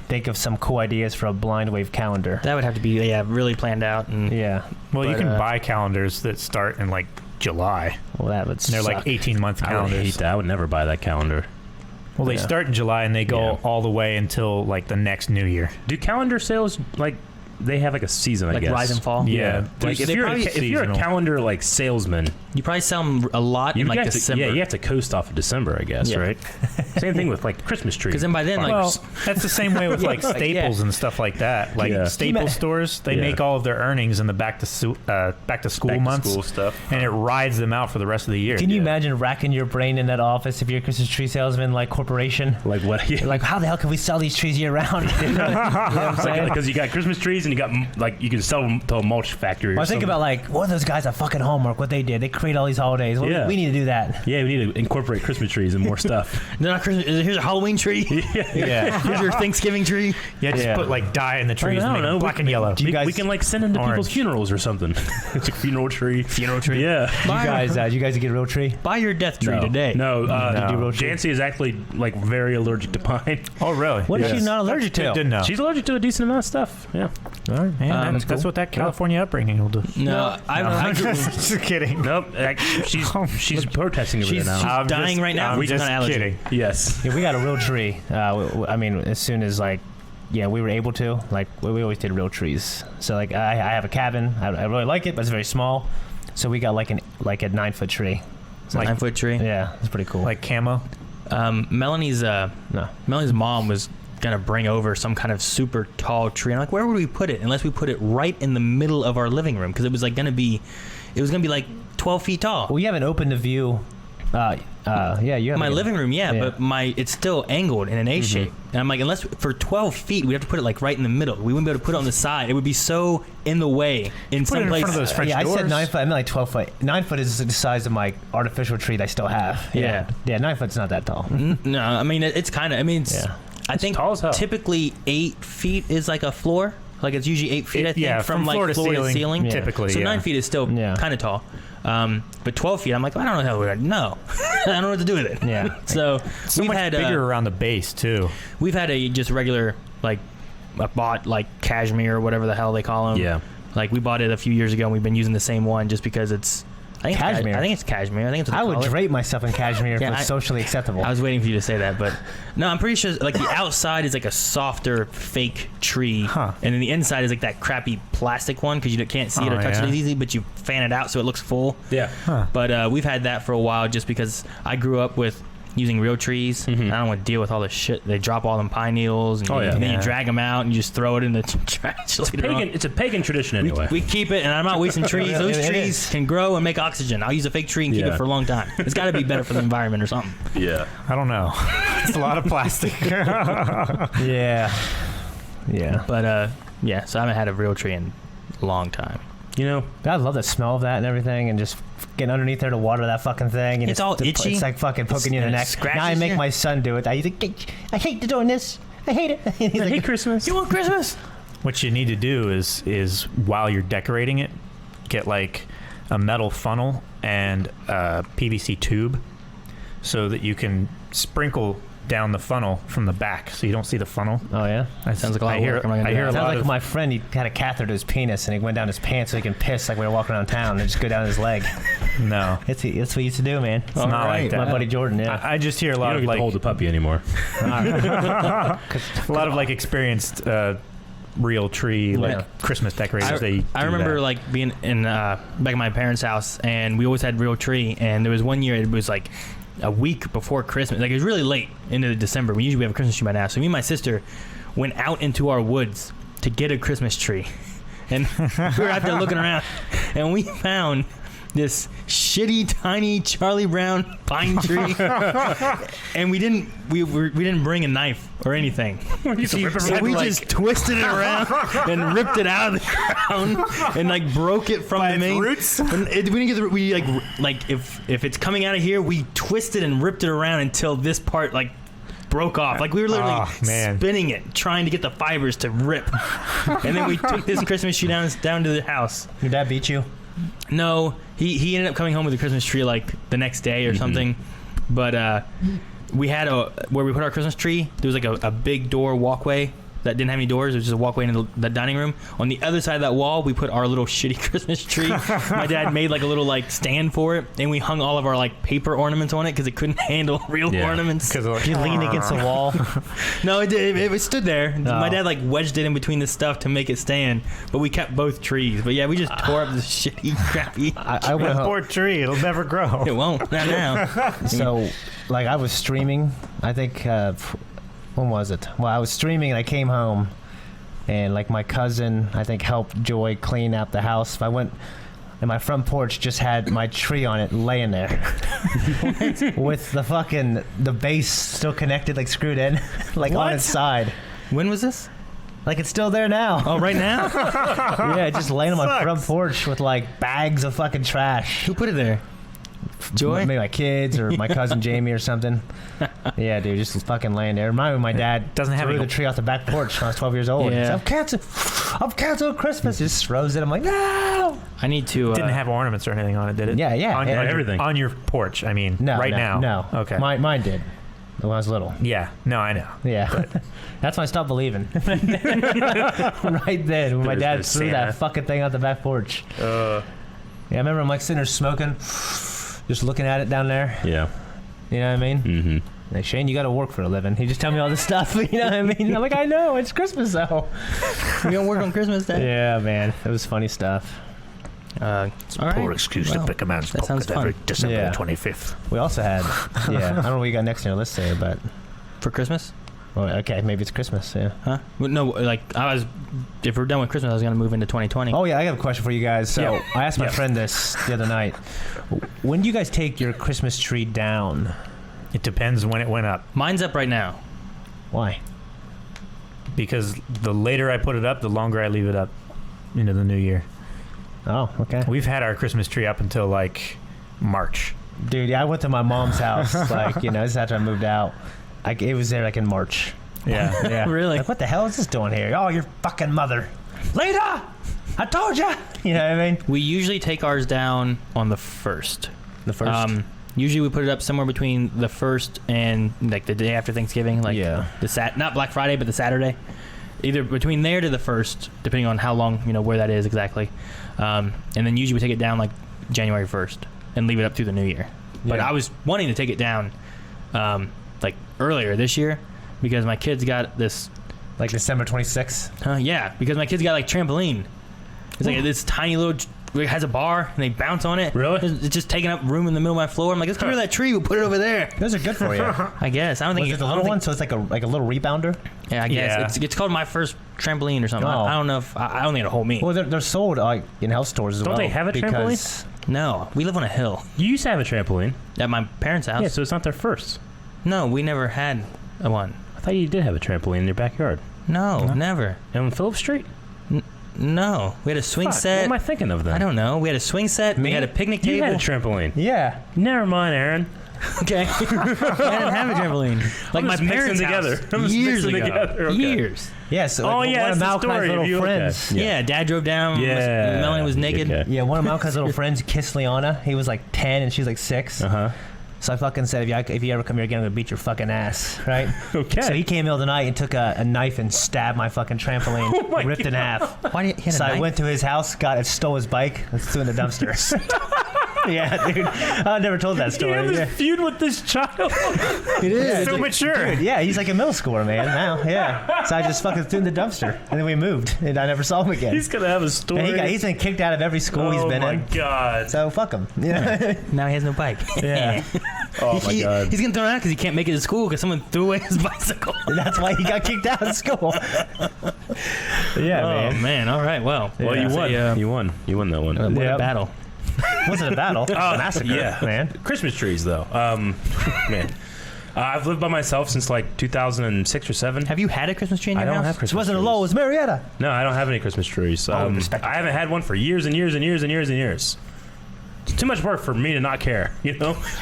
think of some cool ideas for a blind wave calendar. That would have to be really planned out. And Yeah. Well, you But, can buy calendars that start in like July. Well, that would. And they're suck. like 18-month I would hate calendars. that. I would never buy that calendar. Well, they Yeah. start in July and they go Yeah. all the way until like the next New Year. Do calendar sales like they have like a season, I like guess. rise and fall. Yeah. Like, if They you're probably- if you're a calendar like salesman, You probably sell them a lot in like have December. you have to coast off of December, I guess, Yeah. right? Same thing with like Christmas tree. Because then by then, like, Well, that's the same way with like Yeah. Staples and stuff like that. Like Yeah. Staples stores, they Yeah. make all of their earnings in the back to school back to months, school stuff. and it rides them out for the rest of the year. Can you imagine racking your brain in that office if you're a Christmas tree salesman, like corporation? Like what? Like, how the hell can we sell these trees year round? You know what I'm saying? Because you got Christmas trees and you got like you can sell them to a mulch factory. Or Well, I think something. about like what are those guys at fucking Hallmark? What they did? They create all these holidays. Well, Yeah. we need to do that. Yeah, we need to incorporate Christmas trees and more stuff. they're not Christmas. Here's a Halloween tree. Yeah, Here's your Thanksgiving tree. yeah. Just Yeah. put like dye in the I trees, and don't make them know. black and yellow. Do you guys- we can like send them to people's Orange. funerals or something. It's a funeral tree. Funeral tree. Yeah. You guys get a real tree? Buy your death tree today. No, No. Do real tree? Jancy is actually like very allergic to pine. Oh, really? What is Yes. she not allergic to? Didn't know. She's allergic to a decent amount of stuff. Yeah. Man, that's that's what that California upbringing will do. No, I grew, Just kidding. Nope. She's protesting over she's there now. dying right now. I'm She's just got an allergy. kidding. Yes. Yeah, we got a real tree. I mean, as soon as like, yeah, we were able to. Like, we always did real trees. So like, I have a cabin. I really like it, but it's very small. So we got like a 9-foot tree. It's a 9-foot tree. Yeah, it's pretty cool. Like camo. Melanie's no, Melanie's mom was gonna bring over some kind of super tall tree. And I'm like, where would we put it? Unless we put it right in the middle of our living room, because it was gonna be like 12 feet tall. well, you haven't opened the view. Yeah, you have My living room, yeah, Yeah. but it's still angled in an A shape. And I'm like, unless for 12 feet, we'd have to put it like right in the middle. We wouldn't be able to put it on the side. It would be so in the way in Put some it in place. front of those French yeah, I said doors. 9 foot. I meant like 12 foot. 9 foot is the size of my artificial tree that I still have. Yeah. Yeah, 9 foot's not that tall. No, I mean it's kind of. I mean, Yeah. I think tall as hell. typically 8 feet is like a floor. Like it's usually 8 feet. I think Yeah, from like floor to ceiling. Yeah. Typically, So yeah. 9 feet is still Yeah. kind of tall. But 12 feet, I'm like, I don't know how we're gonna. No, I don't know what to do with it. Yeah. So, So we've much had bigger around the base too. we've had a just regular like I bought like cashmere or whatever the hell they call them. Yeah. Like we bought it a few years ago and we've been using the same one just because it's I think Cashmere. I think it's cashmere. I think it's what I they would call it. drape myself in cashmere if Yeah, it was I- socially acceptable. I was waiting for you to say that, but no, I'm pretty sure like the outside is like a softer fake tree, Huh. and then the inside is like that crappy plastic one because you can't see it Oh, or touch yeah. it easy, but you fan it out so it looks full. Yeah. Huh. But we've had that for a while just because I grew up with using real trees. Mhm. I don't want to deal with all this shit. They drop all them pine needles, and, Oh, yeah. and then Yeah. you drag them out and you just throw it in the trash later on. It's a pagan tradition anyway. We keep it, and I'm not wasting trees. Those It trees is. can grow and make oxygen. I'll use a fake tree and keep Yeah. it for a long time. It's got to be better for the environment or something. yeah. I don't know. It's a lot of plastic. yeah. Yeah. But yeah, so I haven't had a real tree in a long time. You know, I love the smell of that and everything, and just getting underneath there to water that fucking thing. And It's all itchy. It's like fucking poking you in the and it neck. scratches Now I make you. my son do it. I hate doing this. I hate it. He's like, Christmas. You want Christmas? What you need to do is while you're decorating it, get like a metal funnel and a PVC tube, so that you can sprinkle down the funnel from the back, so you don't see the funnel. oh yeah. Sounds like a lot I of hear, work. I'm not gonna I do hear that. a Sounds lot like of my friend. He had a catheter to his penis, and he went down his pants so he can piss like we were walking around town and just go down his leg. no. That's what he used to do, man. It's not like that. My buddy Jordan. Yeah. I just hear a You lot don't of get like to hold the puppy anymore. a lot of like experienced real tree like Yeah. Christmas decorators. They I do remember that. like being in back at my parents' house, and we always had real tree. And there was one year it was like a week before Christmas, like it was really late into December. We usually have a Christmas tree by now. So me and my sister went out into our woods to get a Christmas tree, and we were out there looking around, and we found this shitty tiny Charlie Brown pine tree, and we didn't bring a knife or anything. So we just twisted it around and ripped it out of the ground and like broke it from the main roots. And we didn't get we like if it's coming out of here, we twisted and ripped it around until this part like broke off. Like we were literally Oh, man. spinning it, trying to get the fibers to rip. And then we took this Christmas tree down to the house. Your dad beat you? No, he ended up coming home with a Christmas tree like the next day or something. But we had where we put our Christmas tree, there was like a big door walkway that didn't have any doors. It was just a walkway into the dining room. On the other side of that wall, we put our little shitty Christmas tree. My dad made like a little like stand for it, and we hung all of our like paper ornaments on it because it couldn't handle real ornaments. Because You leaned against the wall. No, it did. It stood there. My dad like wedged it in between the stuff to make it stand, but we kept both trees. But yeah, we just tore up this shitty, crappy. I went home. poor tree, it'll never grow. It won't. Not now. So, like, I was streaming. I think when was it? Well, I was streaming and I came home, and like my cousin, I think, helped Joy clean out the house. I went, and my front porch just had my tree on it, laying there, with the base still connected, like screwed in, like on its side. When was this? Like it's still there now. Oh, right now? Yeah, just laying on my front porch with like bags of fucking trash. Who put it there? Joy? Maybe my kids or my cousin Jamie or something. Yeah, dude, just fucking laying there. Reminded me of my dad Doesn't have threw any- the tree off the back porch when I was 12 years old. Yeah. He said, I've canceled Christmas. He just throws it. I'm like, no. I need to. Didn't have ornaments or anything on it, did it? Yeah, yeah. On, yeah. on your- everything. on your porch, I mean. No, right no, now. No. Okay. Mine did when I was little. Yeah. No, I know. Yeah. That's when I stopped believing. Right then, when my dad There's threw Santa. that fucking thing out the back porch. Yeah, I remember I'm like sitting there smoking, just looking at it down there. Yeah. You know what I mean? Mm-hmm. Like, Shane, you got to work for a living. He just tell me all this stuff. You know what I mean? I'm like, I know. It's Christmas, though. We don't work on Christmas Day. Yeah, man. It was funny stuff. All right. excuse Well, pick a man's that sounds fun. December Yeah. 25th. We also had, yeah, I don't know what you got next on your list there, but, For Christmas? well, okay, maybe it's Christmas, yeah. Huh? Well, no, like if we're done with Christmas, I was gonna move into 2020. Oh, yeah, I got a question for you guys. So, Yeah. I asked my Yeah. friend this the other night. When do you guys take your Christmas tree down? It depends when it went up. Mine's up right now. Why? Because the later I put it up, the longer I leave it up into the new year. Oh, okay. We've had our Christmas tree up until like March. Dude, yeah, I went to my mom's house, like, you know, this is after I moved out. It was there, like, in March. Yeah. Yeah. Really? Like, what the hell is this doing here? Oh, your fucking mother. Later! I told ya! You know what I mean? We usually take ours down on the 1st. The first. Usually we put it up somewhere between the 1st and like the day after Thanksgiving, like Yeah. not Black Friday, but the Saturday. Either between there to the 1st, depending on how long, where that is exactly. And then usually we take it down like January 1st and leave it up through the new year. But Yeah. I was wanting to take it down like earlier this year because my kids got this. Like December 26th. Yeah, because my kids got like trampoline. It's like this tiny little. It has a bar and they bounce on it. Really? It's just taking up room in the middle of my floor. I'm like, let's get rid of that tree. We'll put it over there. Those are good for you. I guess. I don't think Was it the little one? So it's like a little rebounder? Yeah, I guess. Yeah. It's called my first trampoline or something. Oh. I don't know if I don't think it'll hold me. Well, they're sold in health stores as Don't well. they have a because- No, we live on a hill You used to have a trampoline. at my parents' house. Yeah, so it's not their first. No, we never had one. I thought you did have a trampoline in your backyard. No, never. And on Phillip Street? No, we had a swing Fuck, set. What am I thinking of then? I don't know. We had a swing set. We had a picnic You table. had a trampoline. Yeah. Never mind, Aaron. Okay. I didn't have a trampoline. Like I'm my just mixing parents' together. house. I'm just years mixing ago. together. Okay. Years. Yeah, so Oh, yeah, one of that's the Malachi's story of little you. Okay. friends. Yeah. Dad drove down. Yeah. Melanie was naked. Okay. Yeah, one of Malachi's little friends kissed Liana. He was like 10 and she was like 6. Uh-huh. So I fucking said, if you ever come here again, I'm going to beat your fucking ass, right? Okay. So he came in the middle of the night and took a knife and stabbed my fucking trampoline, Oh my ripped in half. Why did he had a So I knife? went to his house, stole his bike, and threw it in the dumpster. Yeah, dude. I never told that you story. have this Yeah. feud with this child. It is. so It's like- mature. Dude, yeah, he's like a middle schooler, man, now. Yeah. So I just fucking threw him in the dumpster. And then we moved, and I never saw him again. He's gonna have a story. And he's been kicked out of every school he's been Oh my in. god. So fuck him. Yeah. Now he has no bike. Yeah. Oh my god. He's getting thrown out because he can't make it to school because someone threw away his bicycle. That's why he got kicked out of school. Yeah, Oh man. man! All right. Well, Well, yeah, you so, won. You won. You won that one. What Yep. a battle! Wasn't a battle. It was a massacre, yeah. man. Christmas trees, though. Man, I've lived by myself since like 2006 or 7. Have you had a Christmas tree in I your don't house? have It Christmas wasn't a trees. low, it was Marietta. No, I don't have any Christmas trees. respect I haven't had one for years and years and years and years and years. It's too much work for me to not care. I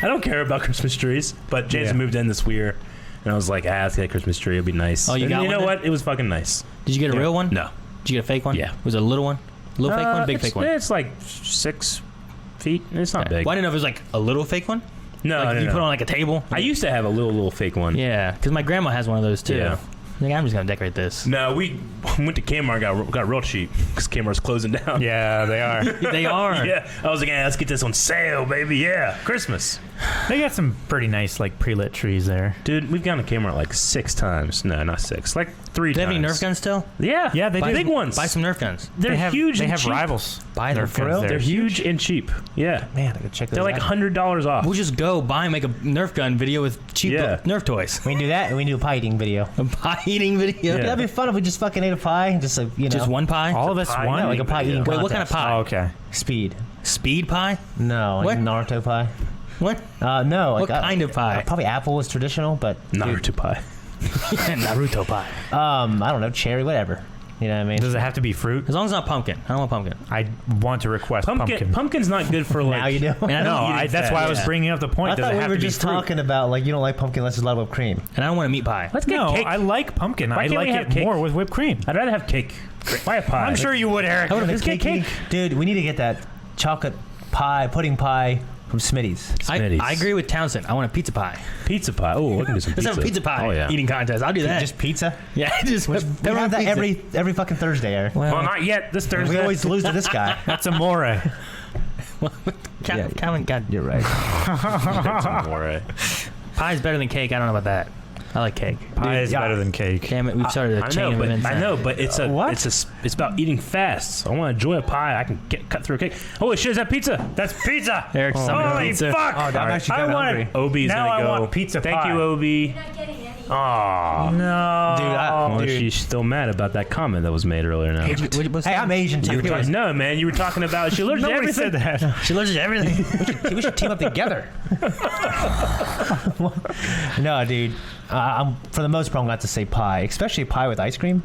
don't care about Christmas trees. But James Yeah. moved in this year, and I was like, let's get a Christmas tree. It'll be nice. Oh, you And got you know one what? It was fucking nice. Did you get a real one? No. Did you get a fake one? Yeah. Was it a little one? Little fake one? Big it's, fake one? It's like 6 feet. It's not big. Well, I didn't know if it was like a little fake one. No, Like no, you no. put on like a table. I used to have a little fake one. Yeah, because my grandma has one of those too. Yeah. Like, I'm just gonna decorate this. No, we went to Kmart and got real cheap because Kmart's closing down. Yeah, they are. They are. Yeah, I was like, let's get this on sale, baby. Yeah, Christmas. They got some pretty nice like pre-lit trees there. Dude, we've gone to Kmart like 6 times. No, not 6. Like 3 Do they times. have any Nerf guns still? Yeah. Yeah, they Buy do. big ones. Buy some Nerf guns. They're huge They and have cheap. rivals. Buy them Nerf for guns real? there. They're huge and cheap. Yeah. Man, I could check those They're like out. $100 off. We'll just go buy and make a Nerf gun video with cheap Yeah. Nerf toys. We can do that, and we can do a pie eating video. A pie eating video. Yeah. That'd be fun if we just fucking ate a pie, just like Just one pie. All of us pie. won. No, like a pie eating. Wait, what kind of contest. pie? Oh, okay. Speed. Speed pie? No, like What? Naruto pie. What? No. Like, What kind of pie? Probably apple was traditional, but Naruto pie. Naruto pie. I don't know, cherry, whatever. You know what I mean? Does it have to be fruit? As long as it's not pumpkin. I don't want pumpkin. I want to request pumpkin. Pumpkin's not good for like. Now you do. And I No, don't, eating that's fat, why I was yeah. bringing up the point. I Does thought it we have were to be just fruit? talking about like you don't like pumpkin unless there's a lot of whipped cream. and I don't want a meat pie. Let's get No, cake. I like pumpkin. Why I can't like we it have cake? more with whipped cream. I'd rather have cake. Why a pie? I'm sure you would, Eric. I would Let's get cake. Dude, we need to get that chocolate pie, pudding pie from Smitty's. Smitty's. I agree with Townsend. I want a pizza pie. Pizza pie. Oh, we can do some Let's pizza. have a pizza pie Oh yeah. eating contest. I'll do that. Just pizza? yeah, just We have that every fucking Thursday, Eric. Well, not yet. This Thursday. We always lose to this guy. That's amore. Calvin, God, You're right. pie's better than cake. I don't know about that. I like cake. Pie is yeah. better than cake. Damn it, we've started a I chain know, of but events. I now. know, but it's a What? it's about eating fast. I want to enjoy a pie. I can cut through a cake. Oh shit, is that pizza? That's pizza. Eric's summoning Holy pizza. fuck! Oh, I'm actually I kinda want hungry. Obi's Now gonna I go. want pizza Thank pie. you, Obi. You're not getting any. Aw. No. Dude, Well, dude. she's still mad about that comment that was made earlier. Now. Hey, I'm Asian too. No, man, you were talking about she allergic to Nobody everything. said that. She allergic to everything. We should team up together. No, dude. I'm for the most part, I'm going to have to say pie, especially pie with ice cream.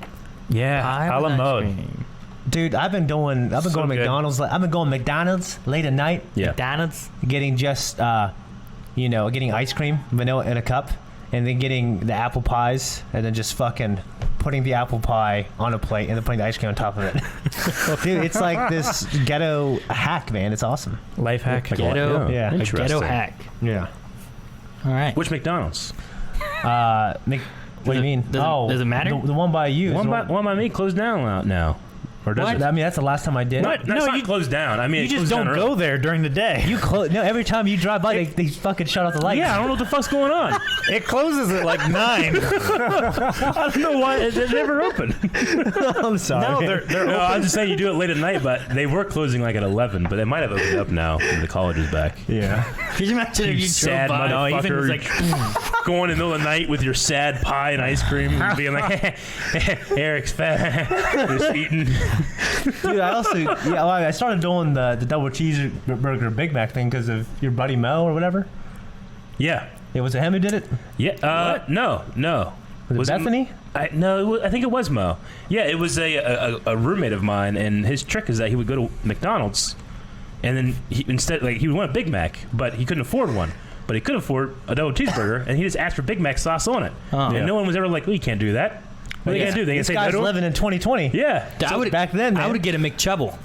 Yeah, Pie a with la ice mode. cream. Dude, I've been going to good. McDonald's. I've been going McDonald's late at night, Yeah. McDonald's. getting just getting ice cream, vanilla in a cup, and then getting the apple pies, and then just fucking putting the apple pie on a plate and then putting the ice cream on top of it. Dude, it's like this ghetto hack, man. It's awesome. Life hack. Ghetto. Yeah. A Interesting. ghetto hack. Yeah. All right. Which McDonald's? What do you mean? Does it matter? The one by you. One by me closed down now. Or does What? it? I mean, that's the last time I did. No, it. no, it's not closed down. I mean, You it just closed don't down go early. there during the day. You no. Every time you drive by, they fucking shut off the lights. Yeah, I don't know what the fuck's going on. It closes at like 9. I don't know why they're never open. I'm sorry. No, they're No, I'm just saying you do it late at night, but they were closing like at 11, but they might have opened up now. The college is back. Yeah. Could you imagine if you sad drove by? motherfucker. even it's Going in the middle of the night with your sad pie and ice cream and being like, Eric's fat. Just eating. Dude, I also I started doing the double cheeseburger Big Mac thing because of your buddy Mo or whatever. Yeah. Yeah, was it him who did it? Yeah. No. Was it Bethany? I think it was Mo. Yeah, it was a roommate of mine, and his trick is that he would go to McDonald's, and then he would want a Big Mac, but he couldn't afford one. But he could afford a double cheeseburger, and he just asked for Big Mac sauce on it. Oh. And Yeah. no one was ever like, "Well, you can't do that." What are they gonna do? They gonna This say no guy's to him? living in 2020. Yeah. I would back then, I man. would get a McChubble.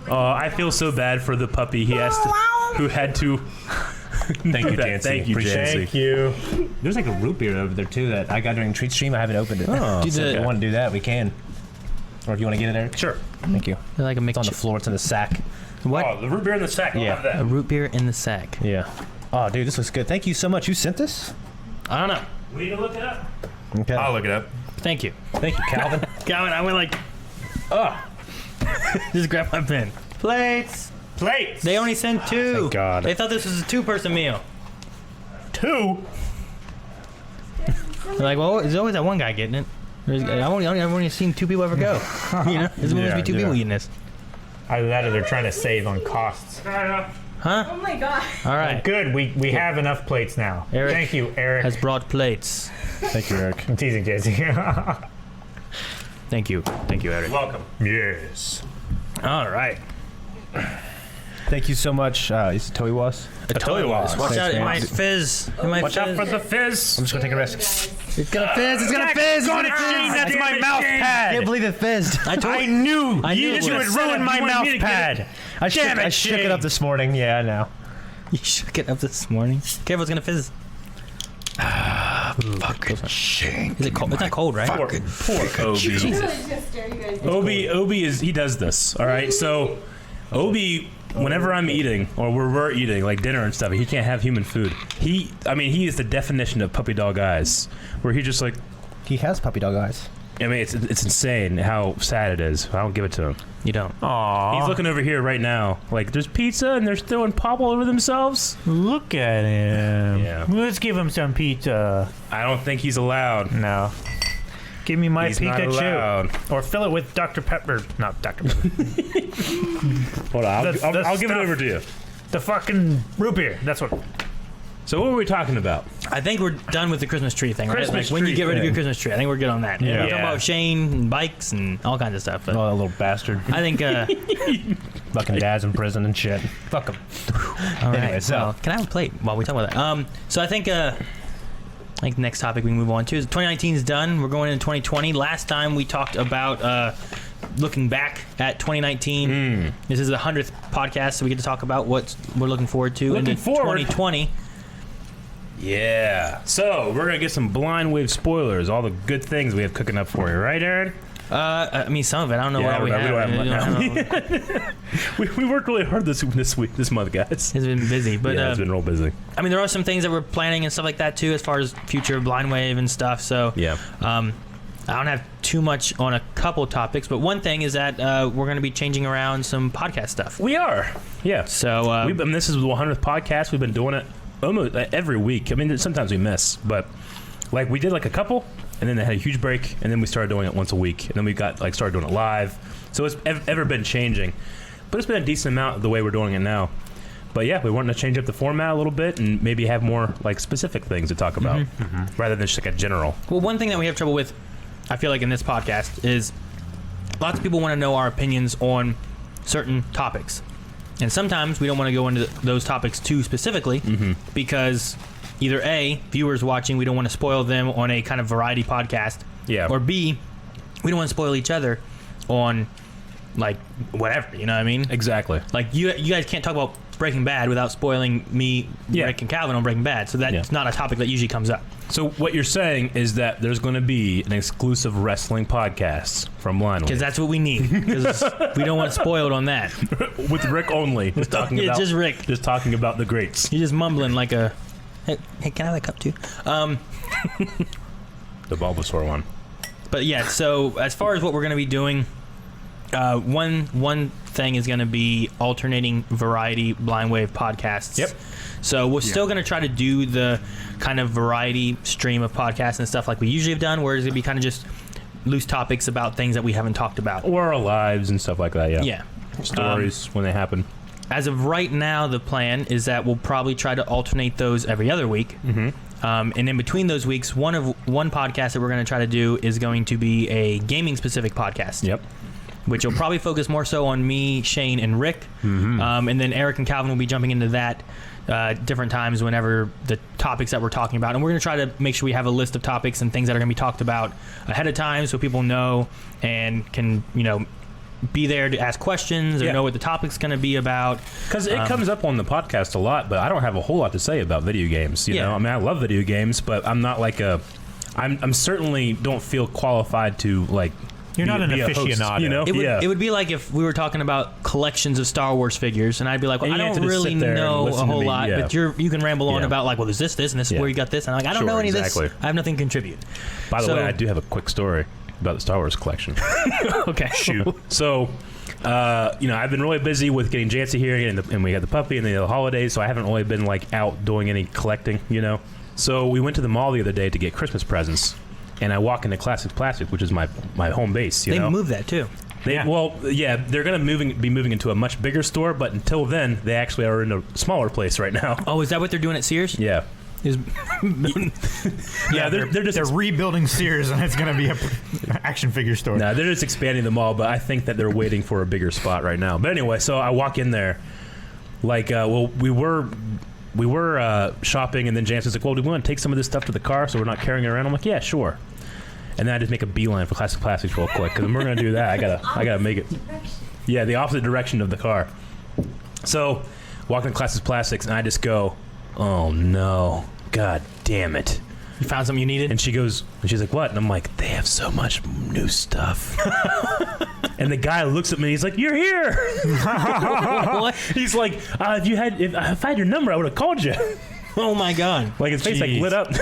Oh, I feel so bad for the puppy. He has to, who had to. Thank you, Jancy. Thank you, Jancy. Thank you. There's like a root beer over there too that I got during treat stream. I haven't opened it. Oh, Dude, So if the- you want to do that, we can. Or if you want to get it, Eric. Sure. Thank you. Like a It's on the floor. It's in the sack. What? Oh, the root beer in the sack. Yeah. I'll have A that. root beer in the sack. Yeah. Oh, dude, this looks good. Thank you so much. You sent this? I don't know. We need to look it up. Okay. look it up. Thank you. Thank you, Calvin. Calvin, I went like, oh. Just grab my pen. Plates. Plates. They only sent 2. Thank God. They thought this was a 2-person meal. 2. They're like, well, there's always that one guy getting it. I've only seen 2 people ever go. You know, there's supposed to be 2 people eating this. Either that or they're trying to save on costs. Huh? Oh my god. All right. Good. We have enough plates now. Eric Thank you, Eric. Has brought plates. Thank you, Eric. I'm teasing, Jesse. Thank you. Thank you, Eric. Welcome. Yes. All right. Thank you so much. Is it Toy Was? A toy was. Watch Thanks, out! It man. might fizz. It might Watch fizz. out for the fizz. I'm just gonna take a risk. It's gonna fizz. It's gonna fizz. It's gonna fizz. That's my mouse I pad. can't believe it fizzed. I told I knew I knew you it would was. ruin my You wanted mouse me to get pad. I shook Shane. it up this morning. Yeah, I know. you shook it up this morning. Careful, it's gonna fizz. But Fucking Shane. Is it cold? It's not cold, right? Poor Obi. Obi he does this. All right, so Obi, whenever I'm eating or we're eating like dinner and stuff, he can't have human food. He is the definition of puppy dog eyes, where he just like. He has puppy dog eyes. I mean, it's insane how sad it is. I don't give it to him. You don't. Aww. He's looking over here right now. Like, there's pizza and they're throwing pop all over themselves. Look at him. Yeah. Let's give him some pizza. I don't think he's allowed. No. Give me my He's not Pikachu. allowed. Or fill it with Dr. Pepper. Not Dr. Pepper. Hold on, The I'll give it stuff. over to you. The fucking root beer. That's what. So what were we talking about? I think we're done with the Christmas tree thing, right? Christmas Like when you tree get rid of your thing. Christmas tree, I think we're good on that. Yeah. We're talking about Shane and bikes and all kinds of stuff. But Oh, that little bastard. I think. Fucking dad's in prison and shit. Fuck him. All right. Anyway, so- Well, can I have a plate while we talk about that? So I think next topic we can move on to is 2019 is done. We're going into 2020. Last time we talked about looking back at 2019. This is the 100th podcast, so we get to talk about what we're looking forward to Looking into forward. 2020. Yeah. So we're gonna get some blind wave spoilers, all the good things we have cooking up for you, right, Aaron? I mean, some of it. I don't know Yeah, what we we have. don't have We worked really hard this month, guys. It's been busy, but Yeah, it's been real busy. I mean, there are some things that we're planning and stuff like that too, as far as future blind wave and stuff. So Yeah. I don't have too much on a couple topics, but one thing is that we're going to be changing around some podcast stuff. We are. Yeah. So This is the 100th podcast. We've been doing it almost every week. I mean, sometimes we miss, but like we did like a couple, and then they had a huge break, and then we started doing it once a week, and then we got like started doing it live. So it's ever been changing, but it's been a decent amount of the way we're doing it now. But yeah, we wanted to change up the format a little bit and maybe have more like specific things to talk about rather than just like a general. well, one thing that we have trouble with, I feel like in this podcast, is lots of people want to know our opinions on certain topics. And sometimes we don't want to go into those topics too specifically because either A, viewers watching, we don't want to spoil them on a kind of variety podcast. Yeah. Or B, we don't want to spoil each other on like whatever, you know what I mean? Exactly. Like you guys can't talk about Breaking Bad without spoiling me, Yeah. Rick, and Calvin on Breaking Bad. So that's not a topic that usually comes up. So what you're saying is that there's going to be an exclusive wrestling podcast from Blind Because Wave that's what we need. Because we don't want spoiled on that. with Rick only. Just talking Yeah, about just Rick. Just talking about the greats. You're just mumbling like a. Hey, can I have that cup too? The Bulbasaur one. But yeah, so as far as what we're going to be doing, one thing is going to be alternating variety blind wave podcasts. Yep. So we're still going to try to do the kind of variety stream of podcasts and stuff like we usually have done, where it's going to be kind of just loose topics about things that we haven't talked about. Or our lives and stuff like that, yeah. Yeah. Stories when they happen. As of right now, the plan is that we'll probably try to alternate those every other week. And in between those weeks, one podcast that we're going to try to do is going to be a gaming specific podcast. Yep. Which will probably focus more so on me, Shane, and Rick. And then Eric and Calvin will be jumping into that different times whenever the topics that we're talking about. And we're going to try to make sure we have a list of topics and things that are going to be talked about ahead of time so people know and can, be there to ask questions or know what the topic's going to be about. Because it comes up on the podcast a lot, but I don't have a whole lot to say about video games. You know, I mean, I love video games, but I'm not like I'm certainly don't feel qualified to like. You're not an be a host, aficionado. you know? It would be like if we were talking about collections of Star Wars figures, and I'd be like, well, And I you had don't to just really sit there and know a listen to whole me, lot, yeah. but you can ramble on Yeah. about like, well, there's this, and this is Yeah. where you got this, and I'm like, I don't know Sure, any exactly. of this. I have nothing to contribute. By the So- way, I do have a quick story about the Star Wars collection. Okay. Shoot. So, I've been really busy with getting Jancy here, and we had the puppy, and the holidays, so I haven't really been like out doing any collecting, So we went to the mall the other day to get Christmas presents, and I walk into Classic Plastic, which is my home base. They moved that too. They're going to be moving into a much bigger store, but until then, they actually are in a smaller place right now. Oh, is that what they're doing at Sears? Yeah. Is They're just They're rebuilding Sears, and it's going to be a action figure store. No, they're just expanding the mall, but I think that they're waiting for a bigger spot right now. But anyway, so I walk in there, like, we were shopping, and then Jansen's like, well, do we want to take some of this stuff to the car so we're not carrying it around? I'm like, yeah, sure. And then I just make a beeline for Classic Plastics real quick, because we're going to do that. I gotta make it. Yeah, the opposite direction of the car. So, walking to Classic Plastics, and I just go, oh no, god damn it. You found something you needed? And she's like, what? And I'm like, they have so much new stuff. And the guy looks at me, he's like, you're here. What? He's like, if I had your number, I would have called you. Oh my god. Like his face like lit up.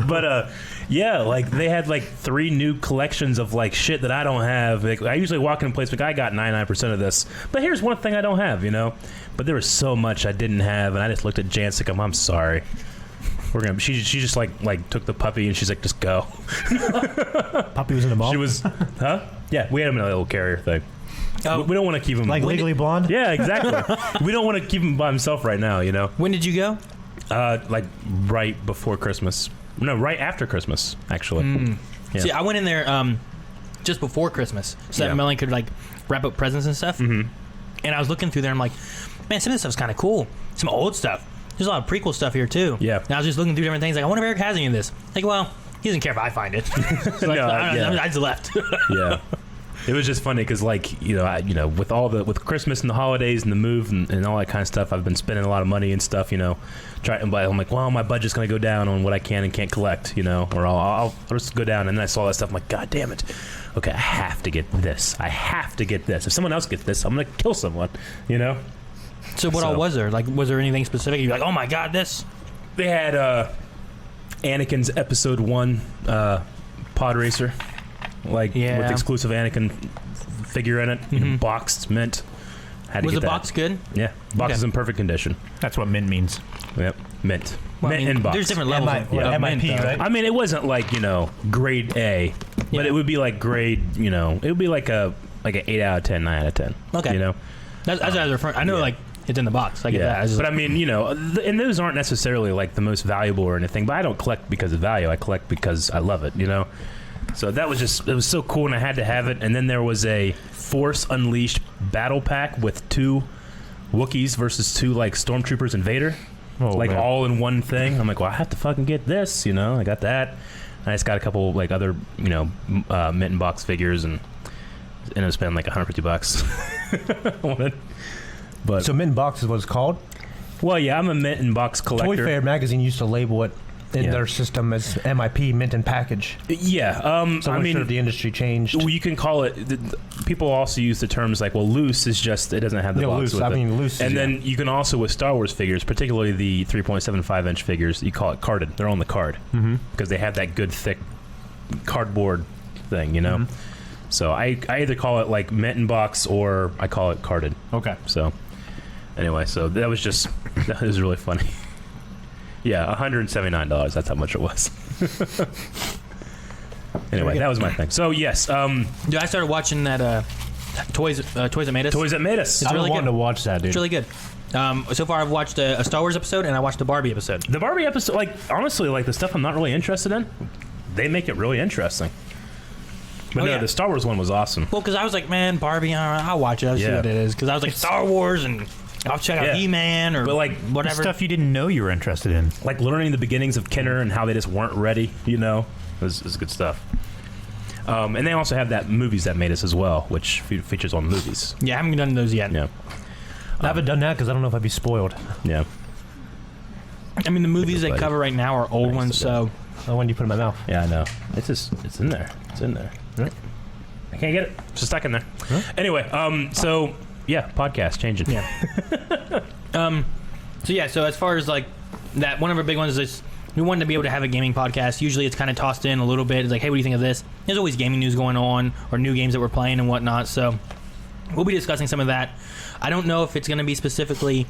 But yeah, like they had like 3 new collections of like shit that I don't have. Like, I usually walk in a place like I got 99% of this, but here's one thing I don't have, you know. But there was so much I didn't have, and I just looked at Jancic. I'm sorry. She just like took the puppy and she's like, just go. Puppy was in the mall. She was, huh? Yeah, we had him in a little carrier thing. Oh. We don't want to keep him like Legally Blonde. Yeah, exactly. We don't want to keep him by himself right now, you know. When did you go? Like right before Christmas. No, right after Christmas, actually. Yeah. See, I went in there just before Christmas so that Melanie could like wrap up presents and stuff. Mm-hmm. And I was looking through there. I'm like, man, some of this stuff's kind of cool. Some old stuff. There's a lot of prequel stuff here too. Yeah. And I was just looking through different things. Like, I wonder if Eric has any of this. Like, well, he doesn't care if I find it. So like, I just left. Yeah. It was just funny because, like, with Christmas and the holidays and the move and all that kind of stuff, I've been spending a lot of money and stuff, you know. I'm like, well, my budget's gonna go down on what I can and can't collect, you know, or I'll just go down. And then I saw that stuff. I'm like, God damn it! Okay, I have to get this. If someone else gets this, I'm gonna kill someone, you know. So what all was there? Like, was there anything specific? You're like, oh my god, this. They had Anakin's Episode 1 pod racer, like with exclusive Anakin figure in it, boxed mint. Was the box good? Yeah, box is in perfect condition. That's what mint means. Yep, mint. Well, mint in box. There's different levels of MIP, mint, right? I mean, it wasn't like grade A, but it would be like grade. It would be like an 8 out of 10, 9 out of 10. Okay, you know, that's what I was referring. I know, like. It's in the box. I get that. But I mean, and those aren't necessarily like the most valuable or anything. But I don't collect because of value. I collect because I love it. You know. So that was it was so cool, and I had to have it. And then there was a Force Unleashed battle pack with 2 Wookiees versus 2 like Stormtroopers and Vader, all in one thing. I'm like, well, I have to fucking get this. You know, I got that. I just got a couple like other mint and box figures, and ended up spending like $150 on it. But So mint box is what it's called. well, yeah, I'm a mint and box collector. Toy Fair magazine used to label it in their system as MIP, mint and package. Yeah, So I'm sure the industry changed. you can call it. People also use the terms like, well, loose is just it doesn't have the box loose. with I it. mean, loose. And then you can also with Star Wars figures, particularly the 3.75 inch figures, you call it carded. They're on the card because they have that good thick cardboard thing, you know. Mm-hmm. So I either call it like mint and box or I call it carded. Okay. So anyway, so that was really funny. Yeah, $179. That's how much it was. Anyway, that was my thing. So yes, Dude, I started watching that Toys That Made Us. Toys That Made Us. It's I really wanted good. to watch that, dude. It's really good. So far, I've watched a Star Wars episode and I watched a Barbie episode. The Barbie episode, like honestly, like the stuff I'm not really interested in, they make it really interesting. But no, the Star Wars one was awesome. Well, because I was like, man, Barbie, I'll watch it. I'll see what it is. Because I was like, Star Wars, and I'll check out He-Man or like whatever. Stuff you didn't know you were interested in. Like learning the beginnings of Kenner and how they just weren't ready, you know? It was good stuff. And they also have that Movies That Made Us as well, which features on movies. Yeah, I haven't done those yet. Yeah. I haven't done that because I don't know if I'd be spoiled. Yeah. I mean, the movies they cover right now are old ones, so... Oh, when do you put it in my mouth? Yeah, I know. It's in there. It's in there. Right. I can't get it. It's just stuck in there. Huh? Anyway, so yeah, podcast changing. Yeah. So as far as like that, one of our big ones is we wanted to be able to have a gaming podcast. Usually it's kind of tossed in a little bit. It's like, hey, what do you think of this? There's always gaming news going on or new games that we're playing and whatnot. So we'll be discussing some of that. I don't know if it's going to be specific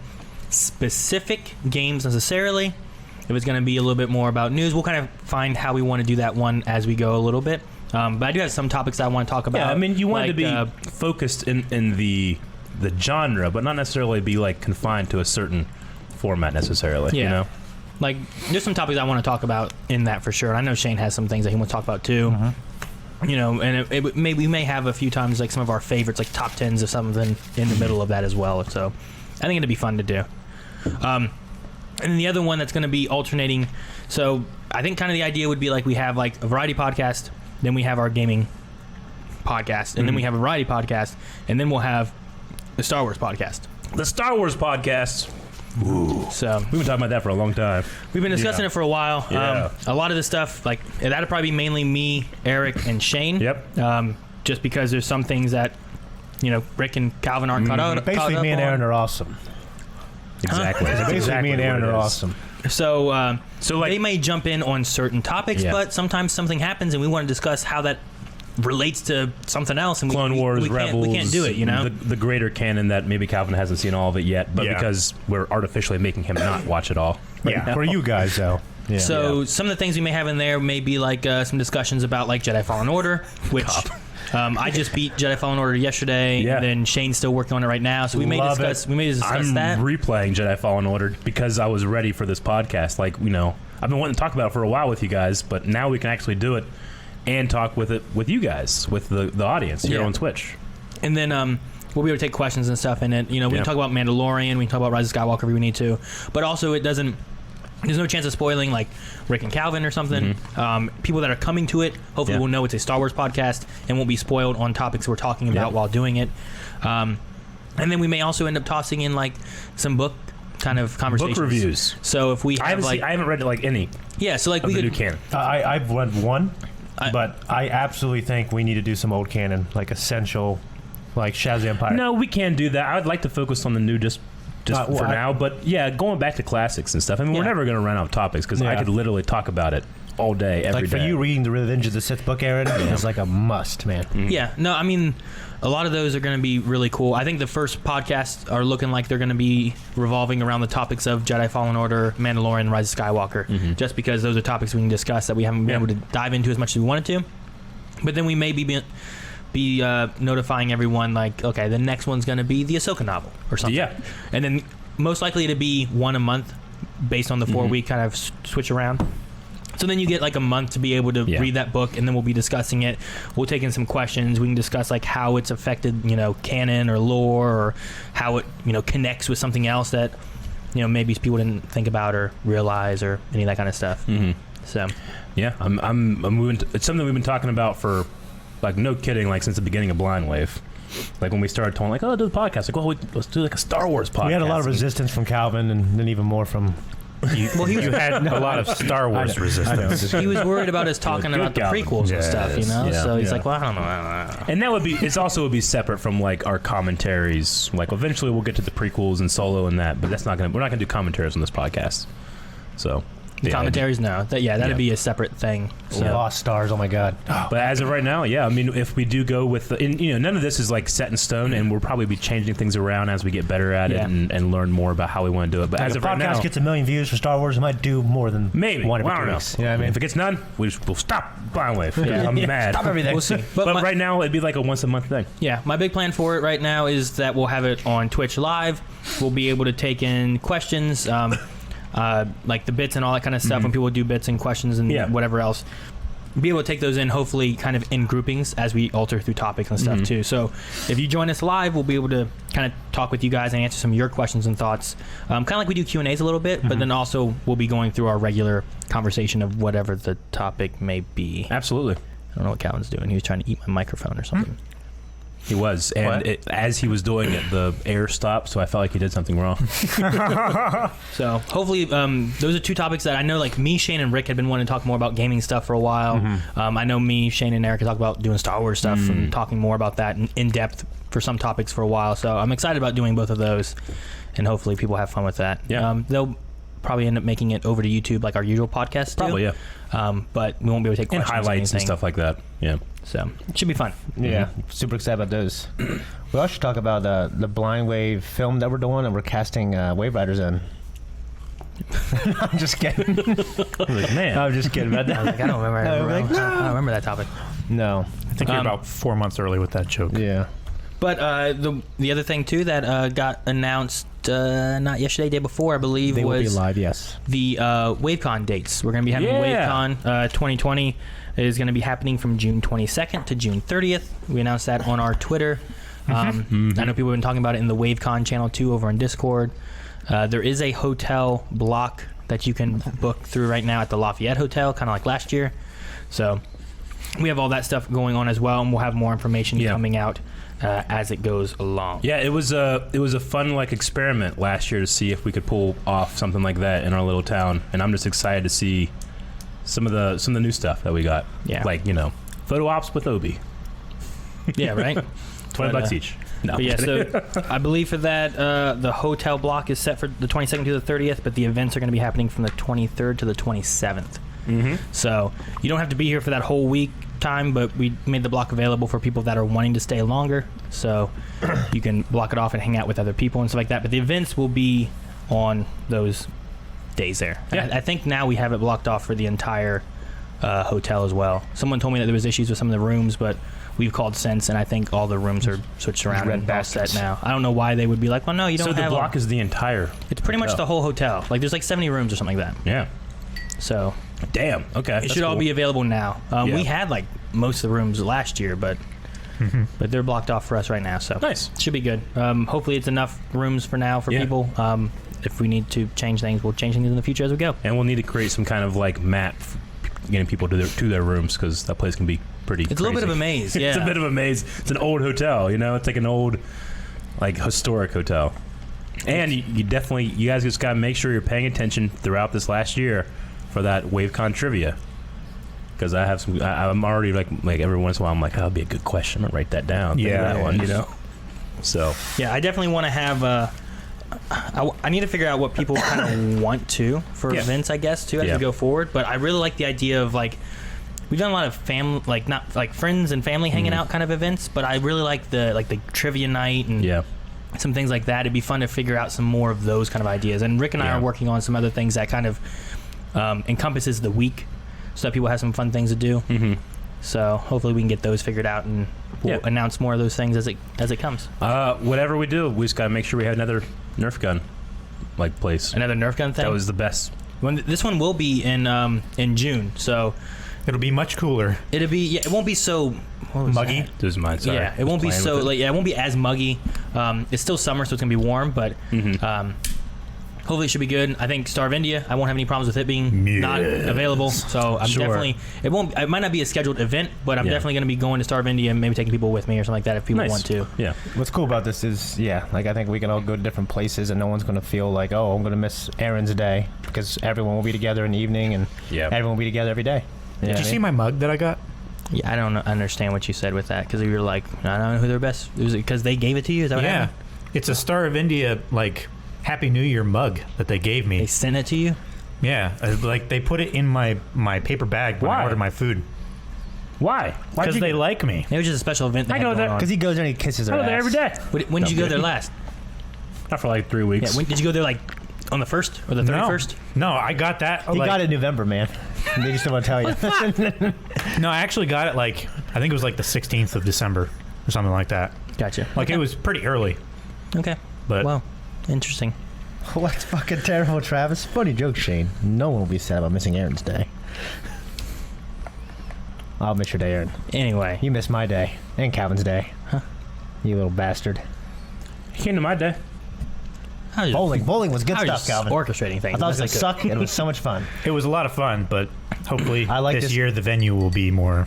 games necessarily. If it's going to be a little bit more about news, we'll kind of find how we want to do that one as we go a little bit. But I do have some topics I want to talk about. Yeah, I mean, you want to be focused in the genre, but not necessarily be like confined to a certain format necessarily. Yeah. You know, like there's some topics I want to talk about in that for sure. And I know Shane has some things that he wants to talk about too. Mm-hmm. You know, and we may have a few times like some of our favorites, like top 10s of something in the middle of that as well. So I think it'd be fun to do. And then the other one that's going to be alternating. So I think kind of the idea would be like we have like a variety podcast, then we have our gaming podcast, and then we have a variety podcast, and then we'll have the Star Wars podcast. the Star Wars podcast Ooh. So We've been talking about that for a long time. we've been discussing Yeah. it for a while. Yeah. A lot of the stuff, like that'd probably be mainly me, Eric, and Shane. Yep. Just because there's some things that, Rick and Calvin aren't caught up. Basically, me and Aaron are awesome. Exactly. That's Basically, exactly me and Aaron what it are is. awesome. So, So, like, they may jump in on certain topics, Yeah. but sometimes something happens and we want to discuss how that relates to something else. And Clone Wars, we Rebels. we can't do it, The greater canon that maybe Calvin hasn't seen all of it yet, but Yeah. because we're artificially making him not watch it all. Yeah, for you guys though. Yeah. So some of the things we may have in there may be like some discussions about like Jedi Fallen Order, which I just beat Jedi Fallen Order yesterday, Yeah. and then Shane's still working on it right now. So we may Love discuss I'm that. replaying Jedi Fallen Order because I was ready for this podcast. Like, I've been wanting to talk about it for a while with you guys, but now we can actually do it and talk with it with you guys, with the audience here Yeah. on Twitch. And then we'll be able to take questions and stuff in it. We can talk about Mandalorian, we can talk about Rise of Skywalker if we need to. But also there's no chance of spoiling like Rick and Calvin or something. People that are coming to it hopefully will know it's a Star Wars podcast and won't be spoiled on topics we're talking about while doing it. And then we may also end up tossing in like some book kind of conversations. Book reviews. So if we have I haven't read like any so like of we the new could canon. I've read one, but I absolutely think we need to do some old canon, like essential, like Shaz Empire. No, we can do that. I would like to focus on the new just well, for now. But yeah, going back to classics and stuff. I mean, we're Yeah. never going to run out of topics because I Yeah. could literally talk about it all day, every like for day. you, reading the Revenge of the Sith book, Aaron, is like a must, man. Yeah, no, I mean, a lot of those are going to be really cool. I think the first podcasts are looking like they're going to be revolving around the topics of Jedi Fallen Order, Mandalorian, Rise of Skywalker, just because those are topics we can discuss that we haven't been able to dive into as much as we wanted to. But then we may be notifying everyone, like, okay, the next one's going to be the Ahsoka novel or something. Yeah. And then most likely to be one a month based on the 4-week kind of switch around. So then you get like a month to be able to read that book, and then we'll be discussing it. We'll take in some questions. We can discuss like how it's affected, canon or lore, or how it, connects with something else that, maybe people didn't think about or realize, or any of that kind of stuff. So, Yeah, I'm moving. It's something we've been talking about for, like, no kidding, like since the beginning of Blind Wave. Like when we started talking, like, do the podcast. Like, well, let's do like a Star Wars podcast. We had a lot of resistance from Calvin, and then even more from. You had a lot of Star Wars resistance. he was worried about us talking Good about the Calvin. prequels and stuff, Yeah, So he's yeah. like, well, I don't know. And that would be. It's also would be separate from like our commentaries. Like eventually we'll get to the prequels and Solo and that, but that's not gonna. We're not gonna do commentaries on this podcast. So. The commentaries, no. That'd Yeah. be a separate thing. So. Lost Stars, oh my God. But as of right now, yeah, I mean, if we do go with, none of this is like set in stone, and we'll probably be changing things around as we get better at it and learn more about how we want to do it. But Like as if of right podcast now, gets 1 million views for Star Wars, it might do more than maybe one every I don't 2 know. weeks. You know what I mean? If it gets none, we'll stop Blind Wave. Yeah. I'm mad. Stop everything. We'll see. But my- right now, it'd be like a once a month thing. Yeah, my big plan for it right now is that we'll have it on Twitch Live. We'll be able to take in questions, like the bits and all that kind of stuff. When people do bits and questions and whatever else, be able to take those in, hopefully kind of in groupings as we alter through topics and stuff too. So if you join us live, we'll be able to kind of talk with you guys and answer some of your questions and thoughts. Kind of like we do Q&As a little bit, but then also we'll be going through our regular conversation of whatever the topic may be. Absolutely. I don't know what Calvin's doing. He was trying to eat my microphone or something. He was. And as he was doing it, the air stopped, so I felt like he did something wrong. So hopefully those are two topics that I know, like me, Shane, and Rick had been wanting to talk more about gaming stuff for a while. I know me, Shane, and Eric had talked about doing Star Wars stuff and talking more about that in depth for some topics for a while. So I'm excited about doing both of those, and hopefully people have fun with that. Yeah. They'll probably end up making it over to YouTube like our usual podcasts do. Probably, yeah. But we won't be able to take And questions or highlights and anything. stuff like that. Yeah. So it should be fun. Yeah, super excited about those. We also should talk about the Blind Wave film that we're doing, and we're casting Wave Riders in. I'm just kidding. Like, man. I'm just kidding about I was that. like, I don't remember. I don't remember that topic. No. I think you're about 4 months early with that joke. Yeah. But the other thing too that got announced not yesterday, day before, I believe, They will be was live, yes. the WaveCon dates. We're going to be having WaveCon 2020 is going to be happening from June 22nd to June 30th. We announced that on our Twitter. I know people have been talking about it in the WaveCon channel too over on Discord. There is a hotel block that you can book through right now at the Lafayette Hotel, kind of like last year. So we have all that stuff going on as well, and we'll have more information coming out as it goes along. Yeah, it was a fun like experiment last year to see if we could pull off something like that in our little town, and I'm just excited to see some of the new stuff that we got. Yeah. Like, photo ops with Obi. Yeah, right. $20 each. No. But yeah, so I believe for that, the hotel block is set for the 22nd to the 30th, but the events are going to be happening from the 23rd to the 27th. Mm-hmm. So you don't have to be here for that whole week time, but we made the block available for people that are wanting to stay longer. So you can block it off and hang out with other people and stuff like that. But the events will be on those days there. Yeah. I think now we have it blocked off for the entire hotel as well. Someone told me that there was issues with some of the rooms, but we've called since, and I think all the rooms are switched around Red and all set baskets. now. I don't know why they would be like, well, no, you don't So the have block is the entire. It's pretty much the whole hotel. Like, there's like 70 rooms or something like that. Yeah. So Damn. Okay. it should all be available now. Yeah. We had like most of the rooms last year, but they're blocked off for us right now. So Nice. should be good. Hopefully, it's enough rooms for now for Yeah. people. If we need to change things, we'll change things in the future as we go. And we'll need to create some kind of like map for getting people to their rooms, because that place can be pretty. It's a little bit of a maze. Yeah, It's a bit of a maze. It's an old hotel. It's like an old, like historic hotel. And you guys just gotta make sure you're paying attention throughout this last year for that WaveCon trivia. Because I have some. I'm already like every once in a while I'm like, that'll be a good question. I'm gonna write that down. Think of Yeah. that one. So Yeah, I definitely want to have. I need to figure out what people kind of want to for Yeah. events, I guess, too, as Yeah. we go forward. But I really like the idea of like we've done a lot of family, like not like friends and family hanging out kind of events. But I really like the trivia night and yeah. some things like that. It'd be fun to figure out some more of those kind of ideas. And Rick and I Yeah. are working on some other things that kind of encompasses the week, so that people have some fun things to do. Mm-hmm. So hopefully we can get those figured out, and we'll Yeah. announce more of those things as it comes. Whatever we do, we just gotta make sure we have another Nerf gun, like place. Another Nerf gun thing. That was the best. This one will be in June, so It'll be much cooler. it'll be it won't be so what was Muggy? that? This is mine. Sorry. Yeah, it won't be Just so playing with it won't be as muggy. It's still summer, so it's gonna be warm, but Mhm. hopefully it should be good. I think Star of India, I won't have any problems with it being not available. So I'm Sure. definitely it might not be a scheduled event, but I'm Yeah. definitely going to be going to Star of India and maybe taking people with me or something like that if people Nice. want to. Yeah. What's cool about this is, like I think we can all go to different places and no one's going to feel like, oh, I'm going to miss Aaron's day, because everyone will be together in the evening and Yeah. everyone will be together every day. Did you see my mug that I got? Yeah, I don't understand what you said with that because you were like, I don't know who their best. Was it because they gave it to you? Is that what Yeah. happened? It's a Star of India, like, Happy New Year mug that they gave They me. sent it to you? Yeah. Like, they put it in my paper bag when Why? I ordered my food. Why? Because they like me. It was just a special event. They I had go going there on. Because he goes there and he kisses her I go there ass. every day. When did you go there last? Not for like 3 Yeah, weeks. did you go there like on the 1st or the 31st? No, I got that. He like, got it in November, man. They just don't want to tell you. No, I actually got it like, I think it was like the 16th of December or something like that. Gotcha. Like, it was pretty early. Okay. But Well, interesting. What's fucking terrible, Travis? Funny joke, Shane. No one will be sad about missing Aaron's day. I'll miss your day, Aaron. Anyway, You missed my day and Calvin's day. Huh? You little bastard. He came to my day. I was Bowling was good I was stuff, just Calvin. orchestrating things. I thought it was That's gonna like suck, and it was so much fun. it was a lot of fun, but hopefully I like this this- year the venue will be more.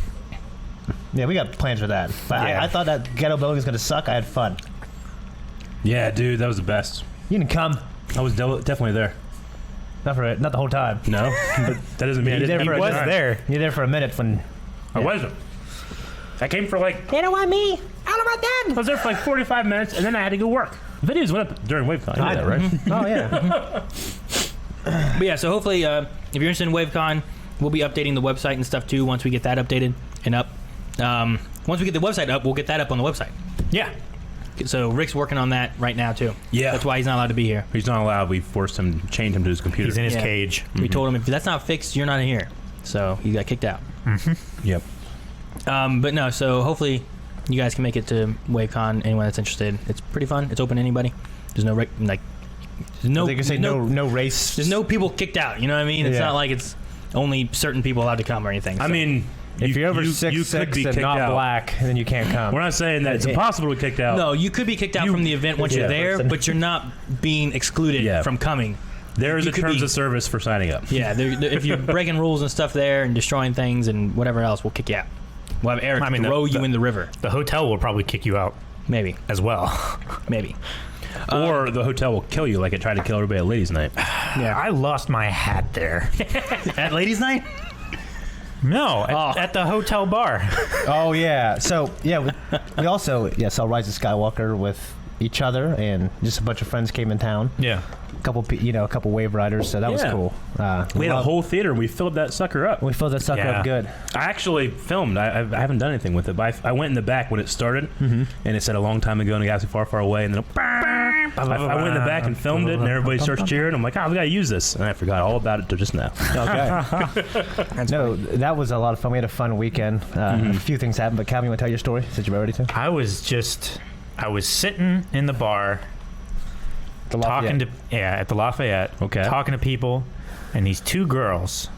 Yeah, we got plans for that. But Yeah. I thought that ghetto bowling was gonna suck. I had fun. Yeah, dude, that was the best. You can come. I was definitely there. Not the whole time. No, but that doesn't mean I You didn't. did for He a was time. there. You're there for a minute when. I wasn't. I came for like. They don't want me. I don't want I them. was there for like 45 minutes, and then I had to go work. Videos went up during WaveCon. You know that, right? Oh yeah. But yeah, so hopefully, if you're interested in WaveCon, we'll be updating the website and stuff too once we get that updated and up. Once we get the website up, we'll get that up on the website. Yeah. So Rick's working on that right now too. Yeah. That's why he's not allowed to be here. He's not allowed. We forced him, chained him to his computer. He's in his Yeah. cage. We told him if that's not fixed, you're not here. So he got kicked out. Yep. But no, so hopefully you guys can make it to WaveCon. Anyone that's interested, it's pretty fun. It's open to anybody. There's no there's no They can say no race. There's no people kicked out. You know what I mean? It's Yeah. not like it's only certain people allowed to come or anything. I So- mean, If you're over you 6'6" could be and kicked not out. black, then you can't come. We're not saying that it's Yeah. impossible to be kicked out. no, you could be kicked out from the event once you're Yeah. there, but you're not being excluded Yeah. from coming. There is You a could terms be- of service for signing up. Yeah, if you're breaking rules and stuff there and destroying things and whatever else, we'll kick you out. We'll have Eric I mean, throw the- you in the river. The hotel will probably kick you out. Maybe. as well. Maybe. Or the hotel will kill you like it tried to kill everybody at Ladies' Night. Yeah, I lost my hat there. At ladies' night? No, at the hotel bar. Oh yeah. So yeah, we also saw Rise of Skywalker with each other, and just a bunch of friends came in town. Yeah. A couple wave riders. So that was Yeah. cool. We had a whole theater and we filled that sucker up. We filled that sucker Yeah. up good. I actually filmed. I haven't done anything with it, but I went in the back when it started, and it said a long time ago in a galaxy far, far away, and then I went in the back and filmed it, and everybody starts cheering. I'm like, we gotta use this, and I forgot all about it till just now. Okay. No, that was a lot of fun. We had a fun weekend. A few things happened, but Calvin, you want to tell your story since you're ready to? I was sitting in the bar talking to at the Lafayette. Okay. Talking to people, and these two girls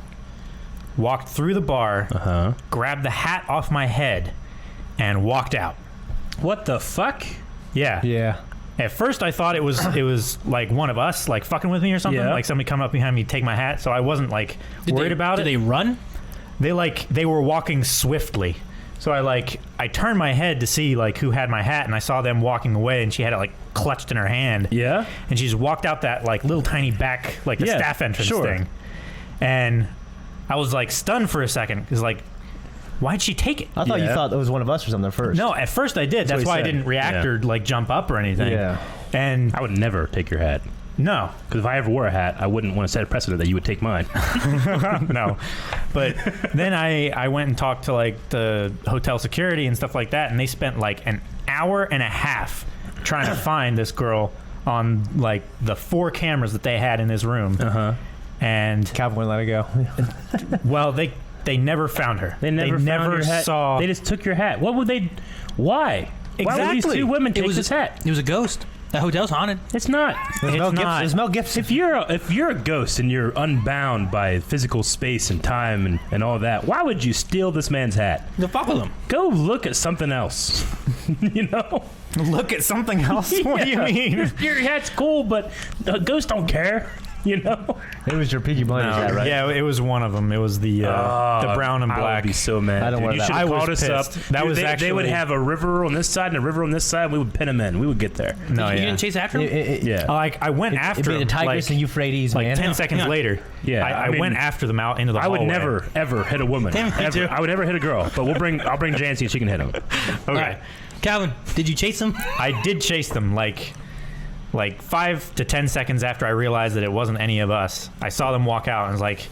walked through the bar, grabbed the hat off my head, and walked out. What the fuck? Yeah. Yeah. At first, I thought it was like one of us, like fucking with me or something. Yeah. Like somebody come up behind me, take my hat. So I wasn't like worried about it. Did they run? They were walking swiftly. So I turned my head to see like who had my hat, and I saw them walking away, and she had it like clutched in her hand. Yeah. And she just walked out that like little tiny back, like the Yeah, staff entrance sure. thing. And I was like stunned for a second because like, why'd she take it? I thought you Yeah. thought it was one of us or something first. No, at first I did. That's what he why I said. didn't react Yeah. or like jump up or anything. Yeah. And I would never take your hat. no, Because if I ever wore a hat, I wouldn't want to set a precedent that you would take mine. no. But then I went and talked to like the hotel security and stuff like that, and they spent like an hour and a half trying to find this girl on like the 4 cameras that they had in this room. And Calvin wouldn't let it go. well, they never found her. They never found your hat. saw. They just took your hat. What would they? Why? Why would these Exactly. two women It take was this hat? It was a ghost. That hotel's haunted. It's not. It's not. There's Mel Gibson. If you're a ghost and you're unbound by physical space and time and all that, why would you steal this man's hat? The fuck with them. Go look at something else. You know? Look at something else. What do you Yeah. mean? Your hat's cool, but ghosts don't care. You know? It was your Peaky Blinders hat, right? Yeah, it was one of them. It was the brown and I black. would be so mad. I don't dude. wear You that. should I have was called us up. pissed. That Dude, was they would actually- have a river on this side and a river on this side. We would pin them in. We would get there. No, You yeah. didn't chase after him? Yeah. Like I went after It'd be the him, Tigris like, and Euphrates, like man. 10 seconds Yeah. later. Yeah, I I mean, went after them out into the I hallway. would never ever hit a woman. Damn, me Ever. too. I would never hit a girl. But I'll bring Jancy and she can hit him. Okay. All right. Calvin, did you chase him? I did chase them like 5 to 10 seconds after I realized that it wasn't any of us. I saw them walk out and was like,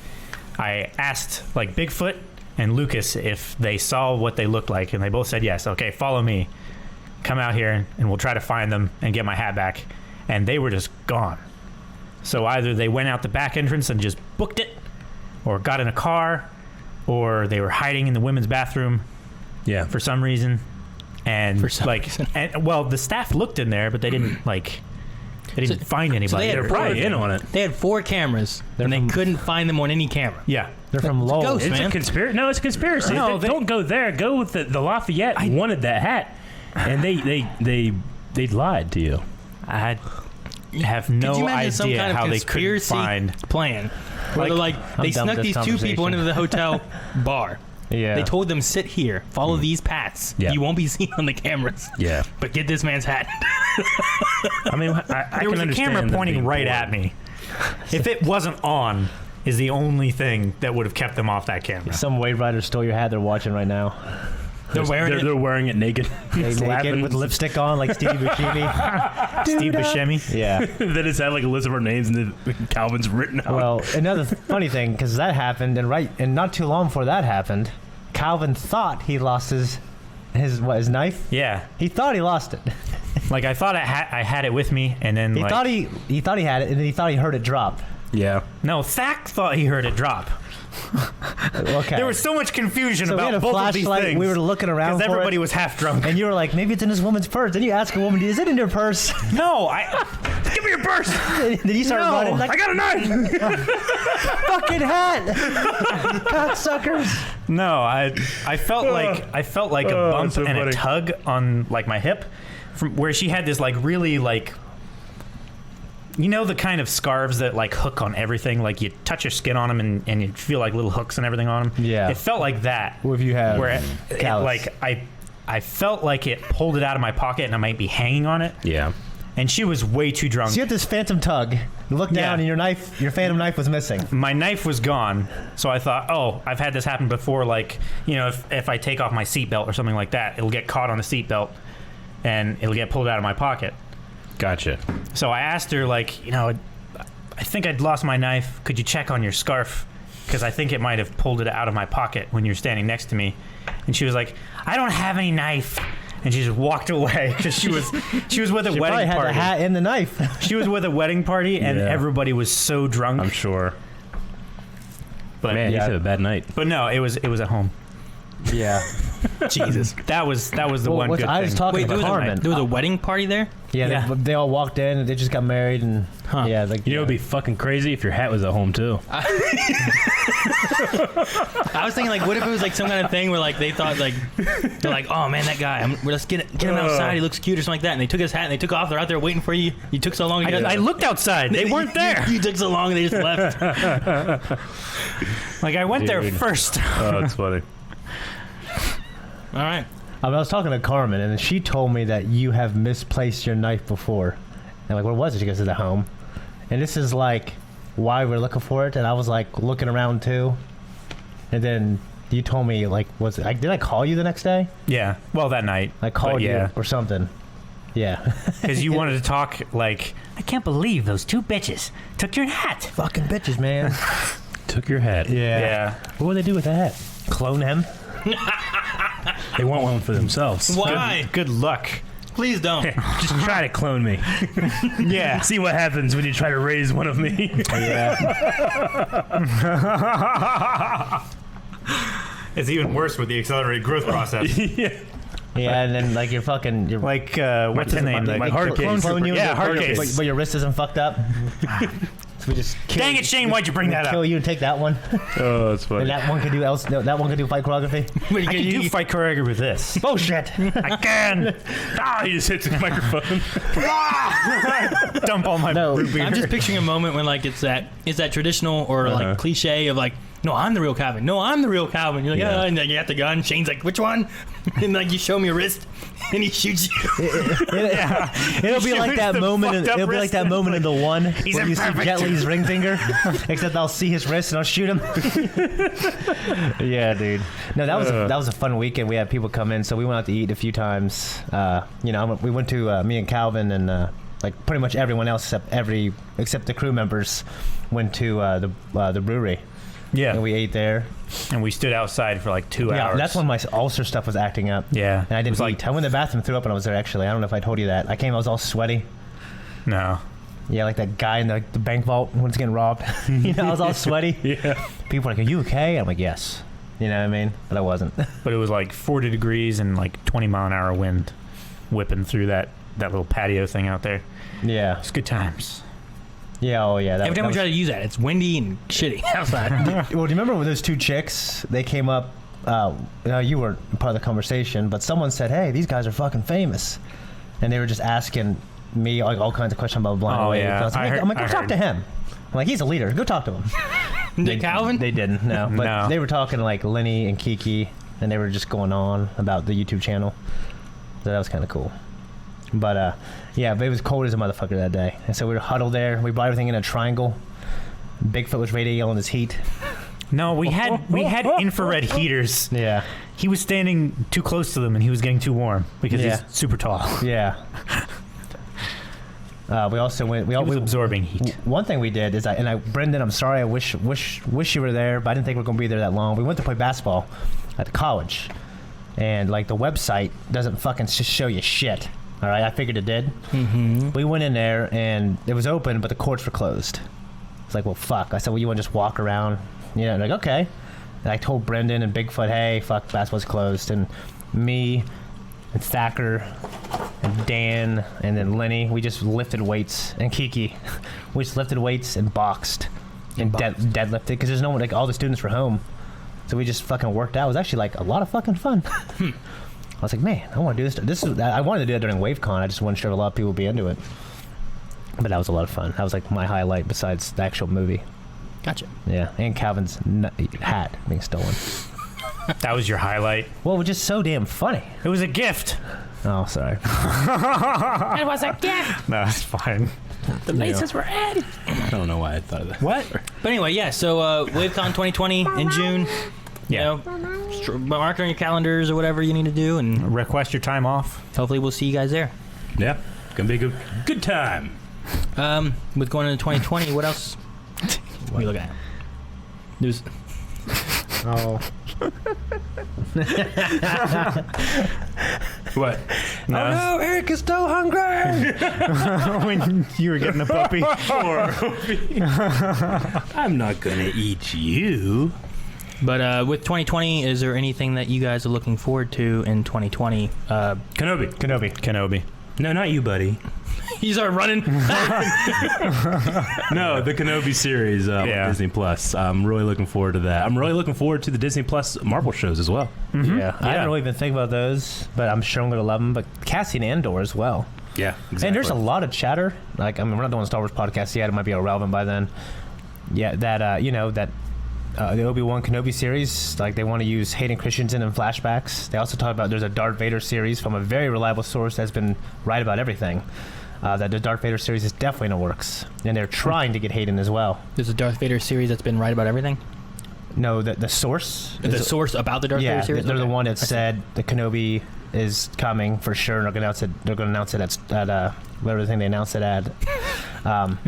I asked like Bigfoot and Lucas if they saw what they looked like, and they both said yes. Okay, follow me. Come out here and we'll try to find them and get my hat back. And they were just gone. So either they went out the back entrance and just booked it, or got in a car, or they were hiding in the women's bathroom Yeah. for some reason. And For some reason. and well, the staff looked in there, but they didn't they didn't find anybody. they had They're probably in on it. They had 4 cameras, and they from- couldn't find them on any camera. Yeah. They're from Lowell. ghost. It's Man. a conspiracy. No, it's a conspiracy. No, Don't go there. Go with the Lafayette. Wanted that hat, and they lied to you. I have Could no you imagine some idea kind of how they couldn't conspiracy find. plan? Where they're like, I'm they done snuck with these this 2 people conversation. into the hotel bar. Yeah. They told them, sit here, follow these paths. Yeah. You won't be seen on the cameras. Yeah. But get this man's hat. I mean, I There can was a understand camera them pointing being right bored. at me. If it wasn't on, is the only thing that would have kept them off that camera. Some wave rider stole your hat. They're watching right now. They're wearing it. They're wearing it naked. They naked Slapping. with lipstick on, like Stevie Buscemi. Steve Buscemi. Yeah. That has had like a list of our names and the Calvin's written out. Well, another funny thing, because that happened, and not too long before that happened, Calvin thought he lost his knife. Yeah. He thought he lost it. Like I thought I had it with me, and then He like, thought he had it, and then he thought he heard it drop. yeah. no, Thack thought he heard it drop. Okay. There was so much confusion So we had about a both of these flashlight. things. We were looking around because for everybody it. was half drunk. And you were like, maybe it's in this woman's purse. Then you ask a woman, is it in your purse? No, give me your purse. Then you start running like, I got a knife. fucking hat. Cocksuckers. No, I felt like a bump so and funny. a tug on like my hip, from where she had this like really like, you know, the kind of scarves that like hook on everything. Like you touch your skin on them and you feel like little hooks and everything on them. Yeah. It felt like that. What if you have Where it, callus? like I felt like it pulled it out of my pocket and I might be hanging on it. Yeah. And she was way too drunk. So you had this phantom tug. You look down Yeah. and your phantom knife was missing. My knife was gone, so I thought, oh, I've had this happen before. Like, you know, if I take off my seatbelt or something like that, it'll get caught on the seatbelt and it'll get pulled out of my pocket. Gotcha. So I asked her, like, you know, I think I'd lost my knife. Could you check on your scarf? Because I think it might have pulled it out of my pocket when you're standing next to me. And she was like, I don't have any knife. And she just walked away because she was with a She probably wedding had party. the hat and the knife. She was with a wedding party, and Yeah. everybody was so drunk. I'm sure. But Man, you yeah. had a bad night. but no, it was at home. Yeah. Jesus. That was the one good I was thing. talking Wait, there about was, Carmen. there was a wedding party there? Yeah, Yeah. They all walked in and they just got married and Huh. yeah, like You know, it'd be fucking crazy if your hat was at home too. I was thinking, like, what if it was like some kind of thing where, like, they thought, like, they're like, oh man, that guy, let's get him outside. He looks cute or something like that. And they took his hat and they took off. They're out there waiting for you. You took so long. I looked outside. They weren't there. You took so long and they just left. Like I went there Dude. first. Oh, that's funny. All right. I was talking to Carmen and she told me that you have misplaced your knife before. And I'm like, where was it? She goes, it's at home. And this is like why we're looking for it. And I was like looking around too. And then you told me, like, did I call you the next day? Yeah. Well, that night. I called you yeah. or something. Yeah. Because you wanted to talk like, I can't believe those two bitches took your hat. Fucking bitches, man. Took your hat. Yeah. What would they do with the hat? Clone him. They want one for themselves. Why? Good luck. Please don't. Just try to clone me. Yeah. See what happens when you try to raise one of me. It's even worse with the accelerated growth process. Yeah. Yeah, and then like you're Like, what's his name? my The- hard case. clone you, Yeah, but- hard but- case. But your wrist isn't fucked up. So we just kill, Dang it, Shane! Why'd you bring that kill up? you and take that one. Oh, that's funny. And that one could do that one could do fight choreography. I can do fight choreography with this. Bullshit. I can. He just hits the microphone. Dump all my No, root beer. I'm just picturing a moment when, like, it's that traditional or like cliche of like, no, I'm the real Calvin. No, I'm the real Calvin. You're like, Yeah. and then you got the gun. Shane's like, which one? And like you show me your wrist, and he shoots you. It'll be like that the moment. fucked up It'll be like wrist that and moment in the one He's where you see imperfect. Jet Li's ring finger, except I'll see his wrist and I'll shoot him. Yeah, dude. No, that was a fun weekend. We had people come in, so we went out to eat a few times. You know, we went to me and Calvin and like pretty much everyone else except the crew members went to the brewery. Yeah. And we ate there. And we stood outside for like 2 Yeah, hours. that's when my ulcer stuff was acting up. Yeah. And I It didn't was eat. I went to the bathroom, threw up, and I was there actually. I don't know if I told you that. I was all sweaty. No. Yeah, like that guy in the bank vault when it's getting robbed. You know, I was all sweaty. Yeah. People were like, are you okay? I'm like, yes. You know what I mean? But I wasn't. But it was like 40 degrees and like 20-mile-an-hour wind whipping through that little patio thing out there. Yeah. It's good times. Yeah, oh yeah. Every time we try to use that, it's windy and shitty outside. Well, do you remember when those two chicks, they came up, you weren't part of the conversation, but someone said, hey, these guys are fucking famous. And they were just asking me like all kinds of questions about Blind Oh, Wave. yeah. I was like, I'm like, go talk to him. I'm like, he's a leader. Go talk to him. Dick Calvin? They didn't, no. But No. they were talking to like Lenny and Kiki, and they were just going on about the YouTube channel. So that was kind of cool. But yeah, but it was cold as a motherfucker that day. And so we were huddled there. We brought everything in a triangle. Bigfoot was ready on his heat. No, we had infrared heaters. Yeah. He was standing too close to them and he was getting too warm because Yeah. he's super tall. Yeah. We also went. He was absorbing heat. One thing we did is Brendan, I'm sorry. I wish you were there, but I didn't think we were gonna be there that long. We went to play basketball at the college, and like the website doesn't fucking just show you shit. All right, I figured it did. Mm-hmm. We went in there and it was open, but the courts were closed. It's like, well, fuck. I said, well, you want to just walk around? You know, like okay. And I told Brendan and Bigfoot, hey, fuck, basketball's closed, and me and Thacker and Dan and then Lenny, we just lifted weights, and Kiki, we just lifted weights and boxed and deadlifted because there's no one, like all the students were home, so we just fucking worked out. It was actually like a lot of fucking fun. I was like, man, I want to do this. I wanted to do it during WaveCon. I just wasn't sure a lot of people would be into it, but that was a lot of fun. That was like my highlight besides the actual movie. Gotcha. Yeah, and Calvin's hat being stolen. That was your highlight. Well, it was just so damn funny. It was a gift. Oh, sorry. It was a gift. No, it's fine. The laces were in. I don't know why I thought of that. What? But anyway, yeah. So WaveCon 2020 in June. Yeah. You know, mark it on your calendars or whatever you need to do, and Request your time off. hopefully we'll see you guys there. Yeah, gonna be a good time. With going into 2020, what else? What are you looking at? There's Oh. What? No. Oh no, Eric is so hungry. When you were getting a puppy. I'm not gonna eat you. But with 2020, is there anything that you guys are looking forward to in 2020? Kenobi. No, not you, buddy. You start running. No, the Kenobi series on Disney Plus. I'm really looking forward to that. I'm really looking forward to the Disney Plus Marvel shows as well. Mm-hmm. Yeah, I haven't really been thinking about those, but I'm sure I'm gonna love them. But Cassian Andor as well. Yeah, exactly. And there's a lot of chatter. Like, I mean, we're not doing a Star Wars podcast yet. It might be irrelevant by then. Yeah, that the Obi-Wan Kenobi series, like they want to use Hayden Christensen in flashbacks. They also talk about there's a Darth Vader series from a very reliable source that's been right about everything. That the Darth Vader series is definitely in the works, and they're trying to get Hayden as well. There's a Darth Vader series that's been right about everything. No, the source. The source about the Darth Yeah, Vader series. they're the Okay. one that said the Kenobi is coming for sure. And they're going to announce it at whatever the thing they announced it at. And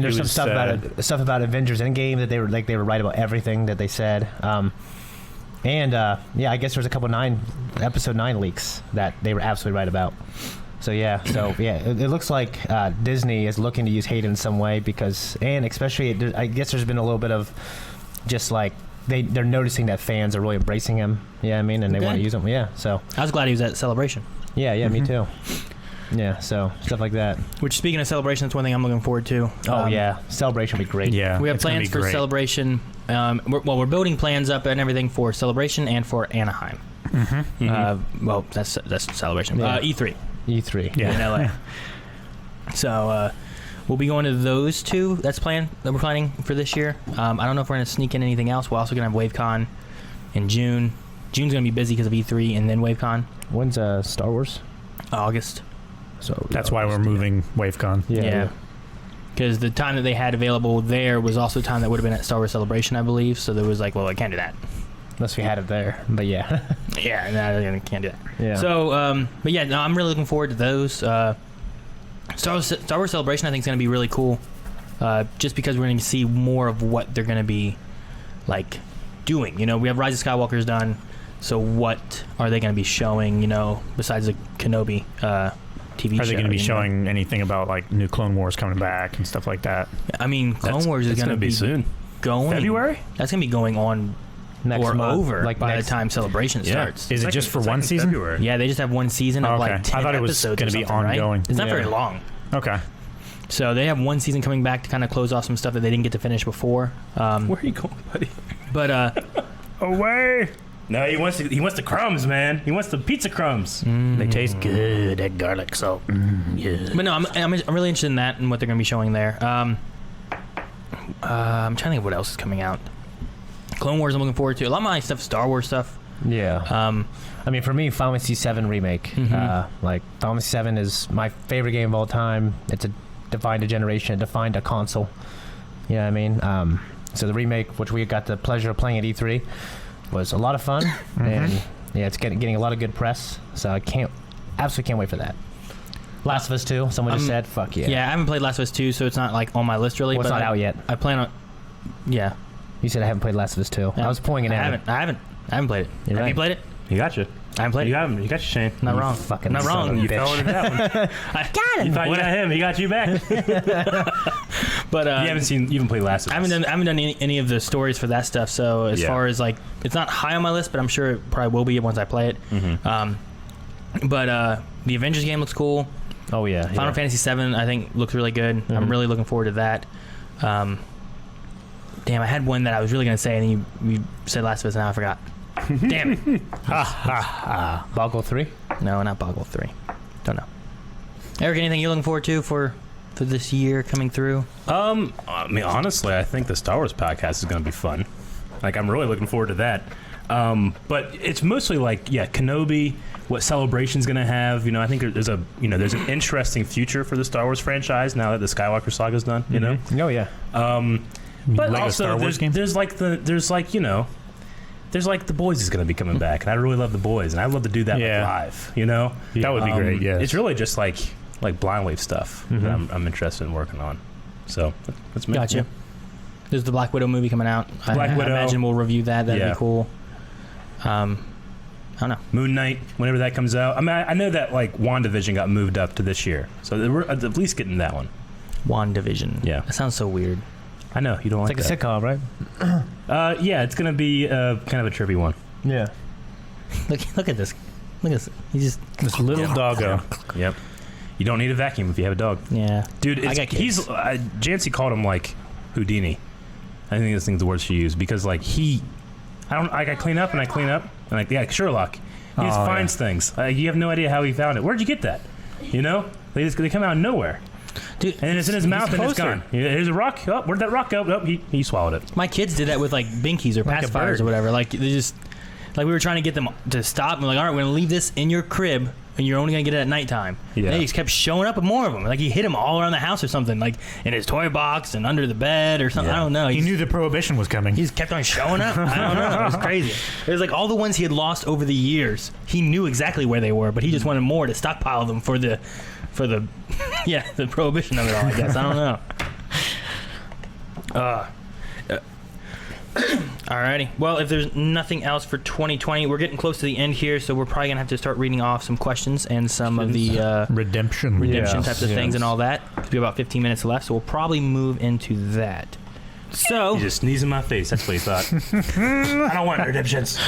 there's It some was, stuff about Avengers Endgame that they were right about everything that they said. I guess there's a couple episode 9 leaks that they were absolutely right about. So it looks like Disney is looking to use Hayden in some way and especially I guess there's been a little bit of just like they're noticing that fans are really embracing him. Yeah, I mean, and they want to use him. Yeah, so I was glad he was at Celebration. yeah, me too. Yeah, so stuff like that. Which, speaking of Celebration, that's one thing I'm looking forward to. Oh yeah, Celebration would be great. Yeah. We have it's gonna plans be for great. Celebration. We're building plans up and everything for Celebration and for Anaheim. That's Celebration. Yeah. E3 E3. Yeah. in LA. So we'll be going to those two. That's we're planning for this year. I don't know if we're going to sneak in anything else. We're also going to have WaveCon in June. June's going to be busy because of E3 and then WaveCon. When's Star Wars? August. So That's why we're moving WaveCon. Yeah. Because the time that they had available there was also time that would have been at Star Wars Celebration, I believe. So there was like, well, I can't do that. Unless we had it there, but yeah. Yeah, no, I can't do that. Yeah. So, I'm really looking forward to those. Star Wars Celebration, I think, is going to be really cool. Just because we're going to see more of what they're going to be like doing. You know, we have Rise of Skywalker's done. So what are they going to be showing? You know, besides the Kenobi TV show? Are they going to be showing anything about like new Clone Wars coming back and stuff like that? I mean, Clone Wars is going to be soon. Going February? That's going to be going on Next or month, over like by next- the time Celebration starts. Is it just for one season? February. Yeah, they just have one season of Okay. like 10 I thought it was episodes gonna or be something, right? ongoing. It's not Yeah. very long. Okay. So they have one season coming back to kind of close off some stuff that they didn't get to finish before. Where are you going, buddy? But Away. No, he wants the crumbs, man. He wants the pizza crumbs. They taste good. That garlic salt. Yeah. But no, I'm really interested in that and what they're going to be showing there. I'm trying to think of what else is coming out. Clone Wars I'm looking forward to. A lot of my stuff, Star Wars stuff. Yeah. I mean, for me, Final Fantasy VII Remake. Mhm. Like, Final Fantasy VII is my favorite game of all time. It's defined a generation, it defined a console. You know what I mean? So the remake, which we got the pleasure of playing at E3, was a lot of fun. And yeah, it's getting a lot of good press. So I absolutely can't wait for that. Last of Us 2, someone just said, fuck yeah. Yeah, I haven't played Last of Us 2, so it's not like on my list really. Well, it's but not out yet. I plan on. Yeah. You said I haven't played Last of Us 2. I was pulling it I out. haven't played it. You're Have you right. played it? You got you. I haven't played You it. got him. You got you, Shane. Not wrong. fucking Not son wrong. of a You bitch. fell into that one. You thought you got him. He got you back. But you haven't played Last of Us. I haven't done any of the stories for that stuff. So as Yeah. far as like, it's not high on my list, but I'm sure it probably will be once I play it. But the Avengers game looks cool. Oh, yeah. Final Fantasy VII I think looks really good. I'm really looking forward to that. Damn, I had one that I was really gonna say, and then you said Last of Us, and now I forgot. Damn it! Boggle 3? No, not Boggle 3. Don't know. Eric, anything you're looking forward to for this year coming through? I mean, honestly, I think the Star Wars podcast is going to be fun. Like, I'm really looking forward to that. But it's mostly like, Kenobi, what Celebration's going to have. I think there's an interesting future for the Star Wars franchise now that the Skywalker saga's done. You know. Oh yeah. But Lego also, Star Wars game? there's like The Boys is going to be coming back, and I really love The Boys, and I'd love to do that live. That would be great. Yeah. It's really just like Blind Wave stuff that I'm interested in working on. So that's me. Gotcha. There's the Black Widow movie coming out. Black Widow. I imagine we'll review that. That'd be cool. I don't know. Moon Knight, whenever that comes out. I mean, I know that WandaVision got moved up to this year, so we're at least getting that one. WandaVision. Yeah. That sounds so weird. I know you don't It's like a sitcom, right? Yeah, it's gonna be kind of a trippy one. Yeah. Look at this. Look at this. He just This little doggo. Yep. You don't need a vacuum if you have a dog, dude. I got kids. He's Jancy called him like Houdini. I think this thing's the word she used because I clean up and Sherlock. He just finds things. You have no idea how he found it. Where'd you get that? They come out of nowhere. Dude, And it's in his mouth and it's gone. Here's a rock. Oh, where'd that rock go? Oh, he swallowed it. my kids did that with binkies or Like a pacifiers bird. or whatever. We were trying to get them to stop. And we're like, all right, we're gonna leave this in your crib, and you're only gonna get it at nighttime. Yeah. And they just kept showing up with more of them. He hid them all around the house or something, in his toy box and under the bed or something. Yeah. I don't know. He knew the prohibition was coming. He just kept on showing up. I don't know. It was crazy. It was all the ones he had lost over the years. He knew exactly where they were, but he just wanted more to stockpile them for the the prohibition of it all, I guess. I don't know. Alrighty. Well, if there's nothing else for 2020, we're getting close to the end here, so we're probably gonna have to start reading off some questions and some of the Redemption. redemption types of things and all that. There'll be about 15 minutes left, so we'll probably move into that. So He just sneezed in my face. That's what he thought. I don't want redemptions.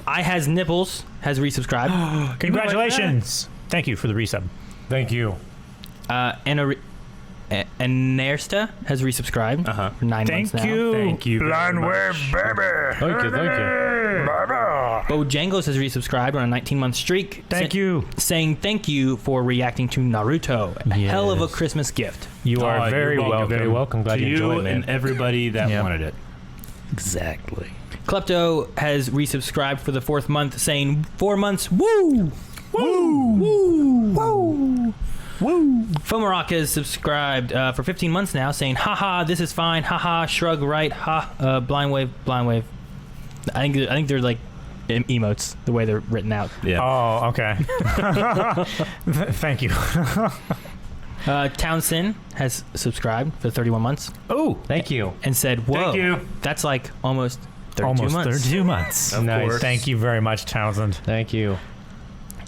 I Has Nipples has resubscribed. Congratulations. Thank you for the resub. Thank you. Anersta has resubscribed for 9 months now. Thank you. Blind Web, baby. Thank you. Bojangles has resubscribed on a 19-month streak. Thank you. Saying thank you for reacting to Naruto. A hell of a Yes. Christmas gift. You are you're very welcome. Very welcome. Glad To you enjoyed you it, man. and everybody that Yeah. wanted it. Exactly. Klepto has resubscribed for the 4th month, saying 4 months. Woo! Woo! Woo! Woo! Woo! Fomarock has subscribed for 15 months now, saying, haha, this is fine, haha, shrug right, blind wave. I think they're emotes, the way they're written out. Yeah. Oh, okay. Thank you. Townsend has subscribed for 31 months Oh, Thank you. and said, whoa, Thank you. that's almost 32 almost months. 32 months. Of Nice. course. Thank you very much, Townsend. Thank you.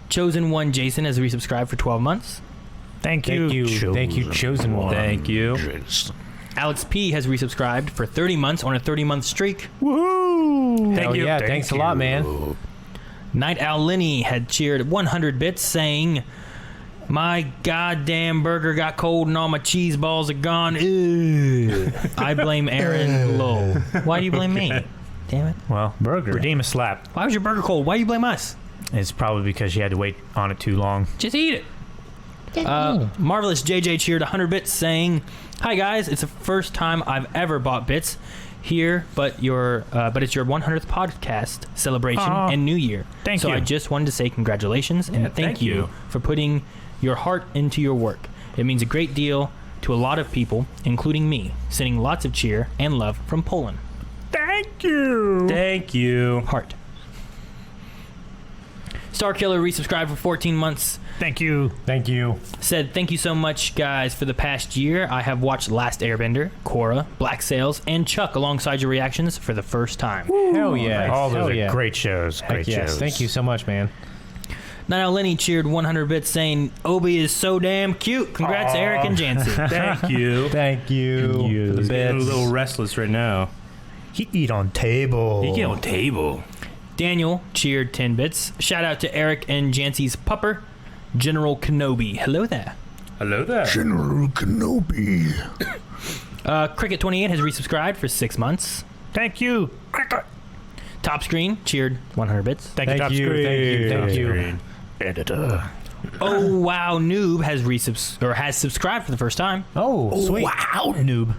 Chosen One Jason has resubscribed for 12 months. Thank you. Thank you, chosen one. Thank you. Alex P has resubscribed for 30 months on a 30-month streak. Woohoo! Hell you. yeah, Thank thanks a lot, man. Night Owl Lenny had cheered 100 bits, saying, my goddamn burger got cold and all my cheese balls are gone. Ew. I blame Aaron Lowell. Why do you blame me? Damn it. Well, Burger. redeem a slap. Why was your burger cold? Why do you blame us? It's probably because you had to wait on it too long. Just eat it. Marvelous JJ cheered 100 bits, saying, hi guys, it's the first time I've ever bought bits here, but it's your 100th podcast celebration Aw. and New Year. Thank so you. I just wanted to say congratulations and Yeah, thank you for putting your heart into your work. It means a great deal to a lot of people, including me, sending lots of cheer and love from Poland. Thank you. Thank you. Heart. Starkiller resubscribed for 14 months. Thank you. Thank you. Said, thank you so much, guys, for the past year. I have watched Last Airbender, Korra, Black Sails, and Chuck alongside your reactions for the first time. Hell yeah. All Hell those yeah. are great shows. Heck Great yes. shows. Thank you so much, man. Now Lenny cheered 100 bits, saying, Obi is so damn cute. Congrats, Aw. Eric and Jancy. Thank you. Thank you. He's getting a little restless right now. He eat on table. He get on table. Daniel cheered 10 bits. Shout out to Eric and Jancy's pupper, General Kenobi. Hello there. Hello there. General Kenobi. Cricket28 has resubscribed for 6 months. Thank you. Top Screen cheered 100 bits. Thank you, Thank Top you, Screen. thank you, thank Top you. Screen. Editor. Oh Wow Noob has subscribed for the first time. Oh, sweet. Wow, noob.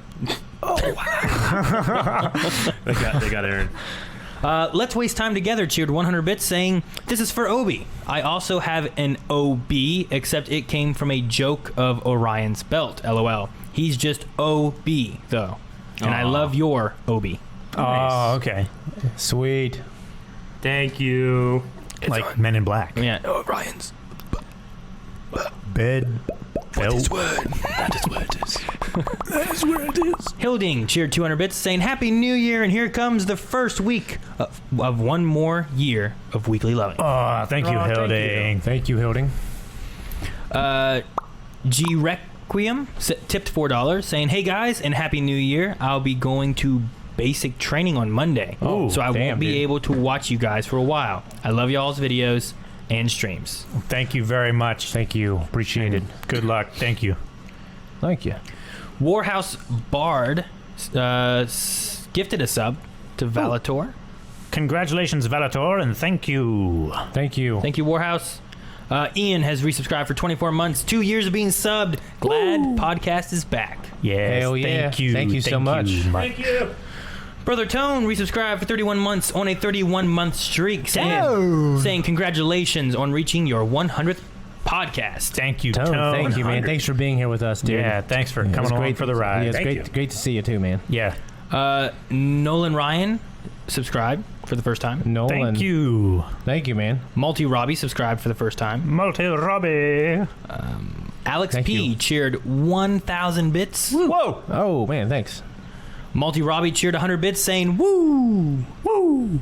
They got Aaron. Let's Waste Time Together cheered 100 bits saying, this is for Obi. I also have an OB, except it came from a joke of Orion's belt, LOL. He's just OB, though. And I love your OB. Oh, okay. Sweet. Thank you. Like Men in Black. Yeah. Orion's. Bed. Belt. That is where it is. That is where it is. Hilding cheered 200 bits saying, Happy New Year, and here comes the first week of one more year of weekly loving. Oh, thank you, Hilding. Thank you, Hilding. G Requiem tipped $4 saying, Hey guys, and Happy New Year. I'll be going to basic training on Monday. Oh, so I damn, won't be dude. able to watch you guys for a while. I love y'all's videos and streams. Thank you very much. Thank you. Appreciate it. Good luck. Thank you. Thank you. Warhouse Bard gifted a sub to Valator. Congratulations, Valator, and thank you. Thank you. Thank you, Warhouse. Ian has resubscribed for 24 months, 2 years of being subbed. Glad podcast is back. Yes, Hell yeah. thank you. Thank you so much. Thank you. Brother Tone resubscribed for 31 months on a 31-month streak, saying congratulations on reaching your 100th podcast. Thank you, Tone, Tone. thank you, man. Thanks for being here with us, dude. Yeah, thanks for It was coming along great for the ride. Yeah, it's Thank great to see you too, man. you. Yeah, Nolan Ryan subscribed for the first time. Nolan. thank you. Thank you, man. Multi Robbie subscribed for the first time. Multi Robbie. Alex Thank P you. cheered 1,000 bits. Whoa. Oh, man, thanks. Multi Robbie cheered 100 bits, saying woo. Woo.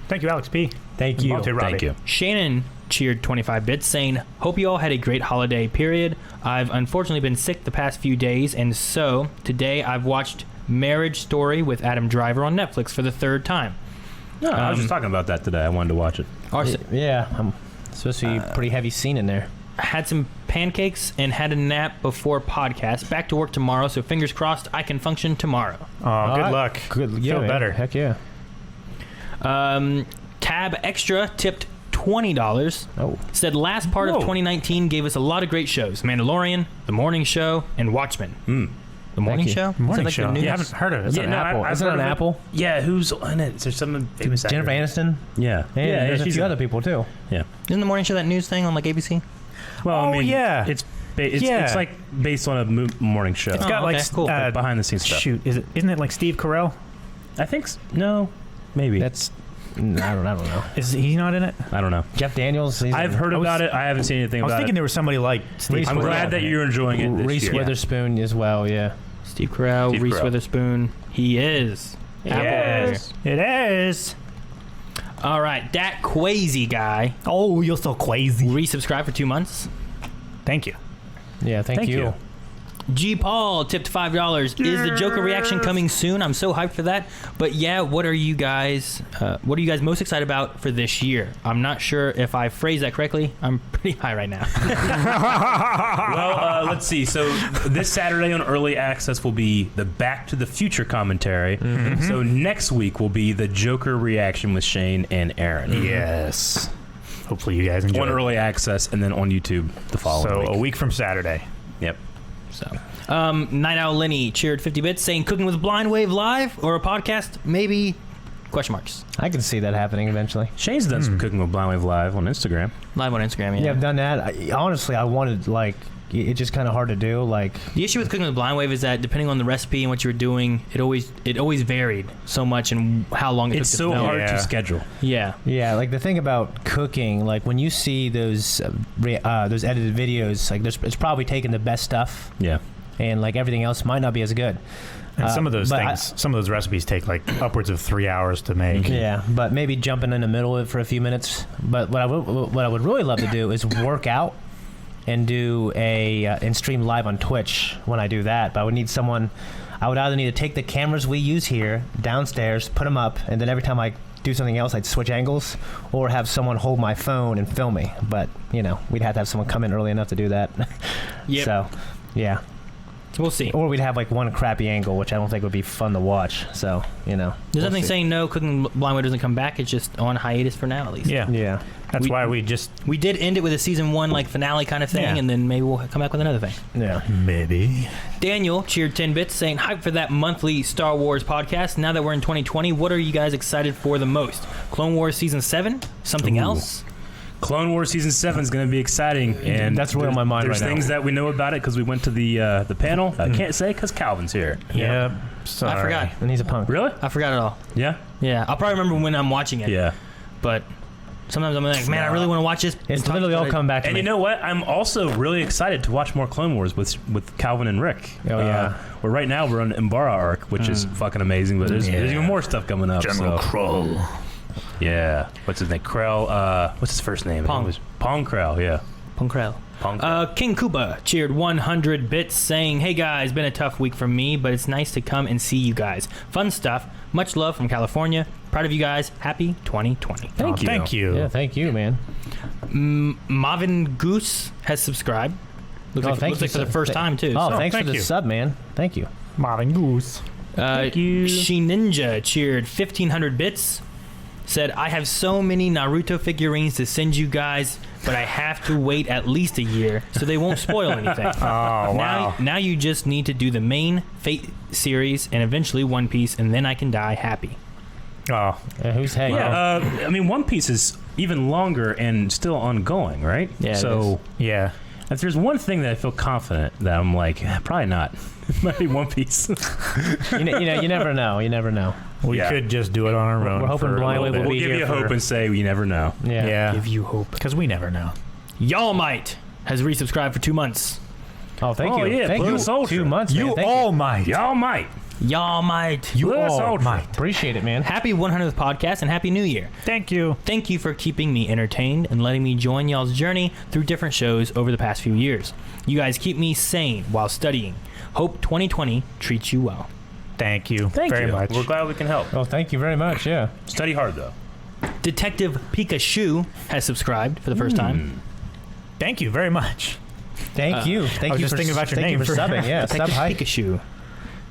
Thank you, Alex P. Thank you. Multi Robbie. Thank you. Shannon cheered 25 bits, saying, Hope you all had a great holiday period. I've unfortunately been sick the past few days, and so today I've watched Marriage Story with Adam Driver on Netflix for the third time. No, I was just talking about that today. I wanted to watch it. Yeah, supposed to be a pretty heavy scene in there. Had some pancakes and had a nap before podcast. Back to work tomorrow, so fingers crossed I can function tomorrow. Oh, good luck. Good. Yeah, Feel man. better. Heck yeah. Tab Extra tipped $20. Oh. Said last part of Whoa. 2019 gave us a lot of great shows. Mandalorian, The Morning Show, and Watchmen. The Morning you. Show? Is Morning that like show. the news? You haven't heard of it? Is it on Apple? I've Is it heard on of Apple? Yeah, who's on it? Is there some famous actor? Jennifer Aniston? Yeah. Yeah, there's a she's few in other people too. Yeah. Isn't The Morning Show that news thing on like ABC? Well, I Oh, mean, yeah. It's Yeah. it's like based on a morning show. It's Oh, got okay, like cool. Like behind the scenes stuff. Shoot, isn't it like Steve Carell? I think no, maybe. That's I don't know. Is he not in it? I don't know. Jeff Daniels. I've heard about it. I haven't seen anything I was about thinking it. there was somebody like Steve. Reese I'm Carell. glad that you're enjoying it this Reese year. Witherspoon as well. Yeah. Steve Carell, Steve Reese Carell. Witherspoon. He is. Yes, it is. All right, that Quazy guy Oh, you're so crazy. resubscribed for 2 months. Thank you. Yeah. Thank you. G. Paul tipped $5. Is the Joker reaction coming soon? I'm so hyped for that. But yeah, what are you guys most excited about for this year? I'm not sure if I phrased that correctly. I'm pretty high right now. Well, let's see. So this Saturday on Early Access will be the Back to the Future commentary. So next week will be the Joker reaction with Shane and Aaron. Yes. Hopefully you guys enjoy On it. Early Access and then on YouTube the following So week. a week from Saturday. Yep. So, Night Owl Lenny cheered 50 bits, saying Cooking with Blind Wave live or a podcast, maybe? Question marks. I can see that happening eventually. Shane's done some Cooking with Blind Wave live on Instagram. Live on Instagram, Yeah, I've done that. Honestly, I wanted it's just kind of hard to do. Like, The issue with Cooking with Blind Wave is that depending on the recipe and what you were doing, it always varied so much and how long it It's took so to film. hard Yeah. to schedule. Yeah. yeah, like the thing about cooking, like when you see those edited videos, like it's probably taking the best stuff, Yeah. and like everything else might not be as good. And some of those but things, some of those recipes take like upwards of 3 hours to make. Yeah, but maybe jumping in the middle of it for a few minutes. But what I would really love to do is work out and do and stream live on Twitch when I do that. But I would need someone. I would either need to take the cameras we use here downstairs, put them up, and then every time I do something else, I'd switch angles, or have someone hold my phone and film me. But we'd have to have someone come in early enough to do that. Yep. So, yeah. We'll see. Or we'd have like one crappy angle, which I don't think would be fun to watch. So, There's we'll nothing see. saying no. Cooking Blindwood doesn't come back. It's just on hiatus for now, at least. Yeah. Yeah. That's why we just We did end it with a season 1 like finale kind of thing, Yeah. and then maybe we'll come back with another thing. Yeah. maybe. Daniel cheered 10 bits saying, hype for that monthly Star Wars podcast. Now that we're in 2020, what are you guys excited for the most? Clone Wars Season 7? Something else? Clone Wars Season 7 is going to be exciting, and That's really on my mind there's right now. things that we know about it because we went to the panel. I can't say because Calvin's here. Yep. Sorry. I forgot. And he's a punk. Really? I forgot it all. Yeah. Yeah, I'll probably remember when I'm watching it. Yeah. But sometimes I'm like, man, I really want to watch this. It's and talk literally all about it. come back to And me. you know what? I'm also really excited to watch more Clone Wars with Calvin and Rick. Oh, yeah. Well, right now we're on the Umbara arc, which is fucking amazing. But there's even more stuff coming up. General so. Krull. Yeah. What's his name? Krell. What's his first name? Pong. It was Pong Krell. Yeah. Punkrell. Pong Krell. King Koopa cheered 100 bits saying, hey guys, been a tough week for me, but it's nice to come and see you guys. Fun stuff. Much love from California. Proud of you guys. Happy 2020. Thank you. Thank you. Yeah, thank you, man. Marvin Goose has subscribed. Looks like for the first time, too. Oh, So, thanks for thank the you. sub, man. Thank you. Marvin Goose. Thank you. She Ninja cheered 1,500 bits. Said, I have so many Naruto figurines to send you guys, but I have to wait at least a year so they won't spoil anything. Oh, wow. Now you just need to do the main Fate series and eventually One Piece, and then I can die happy. Oh, Who's hey? Yeah. I mean, One Piece is even longer and still ongoing, right? Yeah, it So yeah. if there's one thing that I feel confident that I'm like, probably not. It might be One Piece. you never know. You never know. We Yeah. could just do it on our own. We're hoping for a Blind little Wave will bit. be We'll give here you for- hope and say we never know. Yeah. Yeah. Give you hope. Because we never know. Y'all Might has resubscribed for 2 months. Oh, thank Oh, you. yeah, Thank Blue you. Soldier. 2 months, man. Thank you. might. Y'all might. Y'all Might. You Blue all Soldier. might. Appreciate it, man. Happy 100th podcast and Happy New Year. Thank you. Thank you for keeping me entertained and letting me join y'all's journey through different shows over the past few years. You guys keep me sane while studying. Hope 2020 treats you well. Thank you. Thank very you. much. We're glad we can help. Oh, thank you very much. Yeah. Study hard, though. Detective Pikachu has subscribed for the first time. Thank you very much. Thank you. Thank was you just for thinking about your thank name you for for- subbing. Yeah. Sub Detective hype. Pikachu.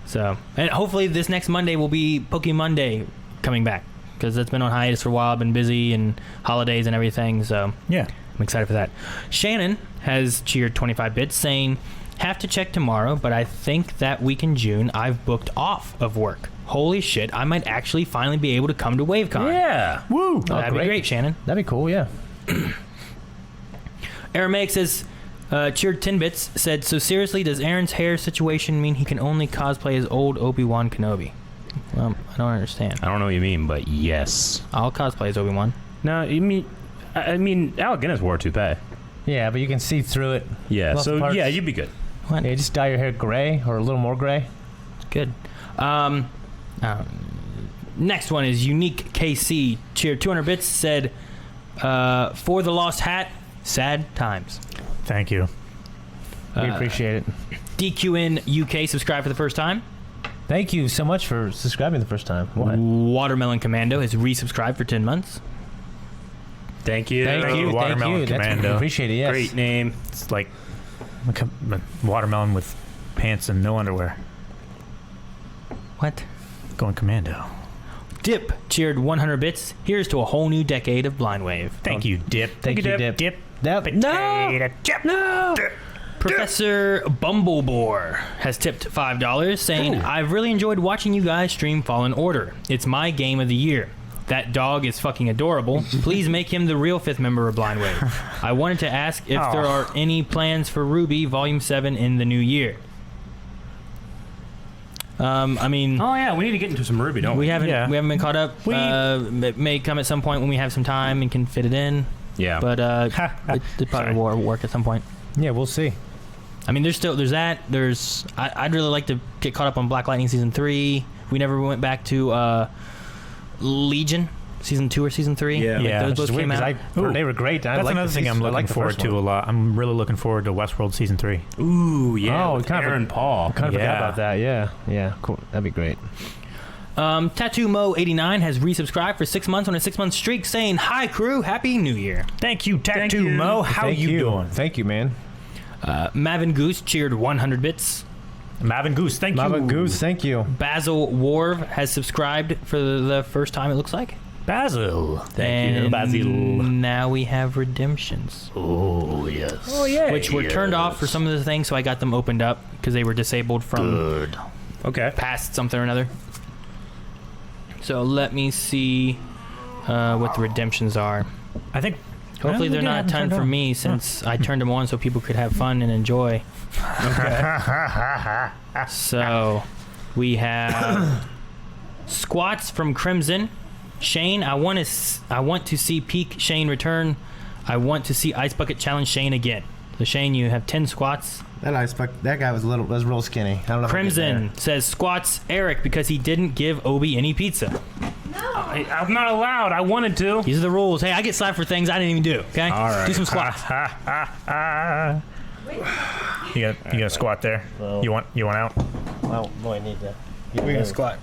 So, and hopefully this next Monday will be Pokemon Monday coming back because it's been on hiatus for a while. I've been busy and holidays and everything. So Yeah. I'm excited for that. Shannon has cheered 25 bits saying, have to check tomorrow, but I think that week in June I've booked off of work. Holy shit, I might actually finally be able to come to WaveCon. Yeah. Woo. Oh, that'd be great, Shannon. That'd be cool. Yeah. Aramaic says, cheered 10 bits, said, so seriously, does Aaron's hair situation mean he can only cosplay as old Obi-Wan Kenobi? Well, I don't understand. I don't know what you mean, but yes. I'll cosplay as Obi-Wan. No, you mean... I mean, Alec Guinness wore a toupee. Yeah, but you can see through it. Yeah, Lots of so parts. yeah, you'd be good. What? Yeah, just dye your hair gray or a little more gray. Good. Next one is Unique KC. Cheered 200 bits. Said, for the lost hat, sad times. Thank you. We appreciate it. DQN UK subscribed for the first time. Thank you so much for subscribing the first time. What? Watermelon Commando has resubscribed for 10 months. Thank you. Thank you. Thank Watermelon you. Commando. We appreciate it. Yes. Great name. It's like a watermelon with pants and no underwear. What? Going commando. Dip cheered 100 bits. Here's to a whole new decade of Blind Wave. Thank you, Dip. Thank you, Dip. Dip. No! No! Professor Bumblebore has tipped $5 saying, I've really enjoyed watching you guys stream Fallen Order. It's my game of the year. That dog is fucking adorable. Please make him the real 5th member of Blind Wave. I wanted to ask if there are any plans for Ruby Volume 7 in the new year. I mean, Oh yeah, we need to get into some Ruby, don't we? we haven't Yeah. been caught up. It may come at some point when we have some time and can fit it in. Yeah. But it probably will work at some point. Yeah, we'll see. I mean, there's that. I'd really like to get caught up on Black Lightning Season 3. We never went back to Legion Season 2 or Season 3. Yeah. Like, Yeah, those which both is came weird, out. 'cause They were great. I That's like another thing I'm looking forward to a lot. I'm really looking forward to Westworld Season 3. Ooh, yeah. Oh, with kind of a- Aaron Paul. Kind of forgot Yeah. about that. Yeah. Yeah. Cool. That'd be great. Tattoo Mo 89 has resubscribed for 6 months on a 6-month streak, saying, "Hi crew, Happy New Year." Thank you, Tattoo you. Mo. How Thank you doing? Thank you, man. Mavin Goose cheered 100 bits. Marvin Goose, thank you. Marvin Goose, thank you. Basil Warv has subscribed for the first time, it looks like. Basil. Thank you, And Basil. now we have redemptions, Oh, yes. Oh yeah. which were turned off for some of the things, so I got them opened up because they were disabled from Good. Okay. past something or another. So let me see what the redemptions are. I think. Hopefully Well, they're we not didn't have a ton them for turned me since I turned them on so people could have fun and enjoy. So we have squats from Crimson. Shane, I want to see peak Shane return. I want to see Ice Bucket Challenge Shane again. So Shane, you have 10 squats. That guy was real skinny. I don't know. if I can get Crimson says squats Eric because he didn't give Obi any pizza. I'm not allowed. I wanted to. These are the rules. Hey, I get slapped for things I didn't even do. Okay, All right. do some squats. You got squat there. Well. You want out there. Well, boy, I need to. We're gonna squat.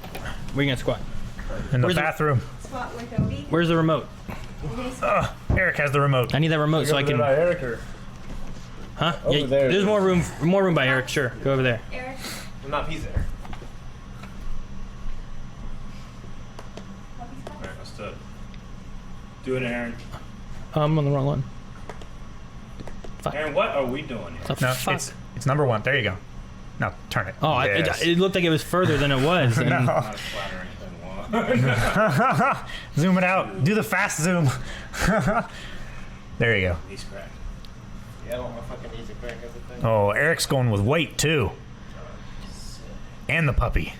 We're gonna squat. in the Where's the- bathroom. Squat with Obi. Where's the remote? Eric has the remote. I need that remote so I can. Eric or Huh? Over Yeah, there. there's more room by Eric. Sure, go over there. Eric. not he's there. All right, let's do it. Do it, Aaron. I'm on the wrong one. Aaron, what are we doing here? The No, fuck? it's number 1. There you go. Now turn it. Oh, Yes. it looked like it was further than it was. and- Not a flat or anything. Zoom it out. Do the fast zoom. There you go. He's cracked. Yeah, I don't know if I can use a crack as a thing. Oh, Eric's going with weight too. And the puppy.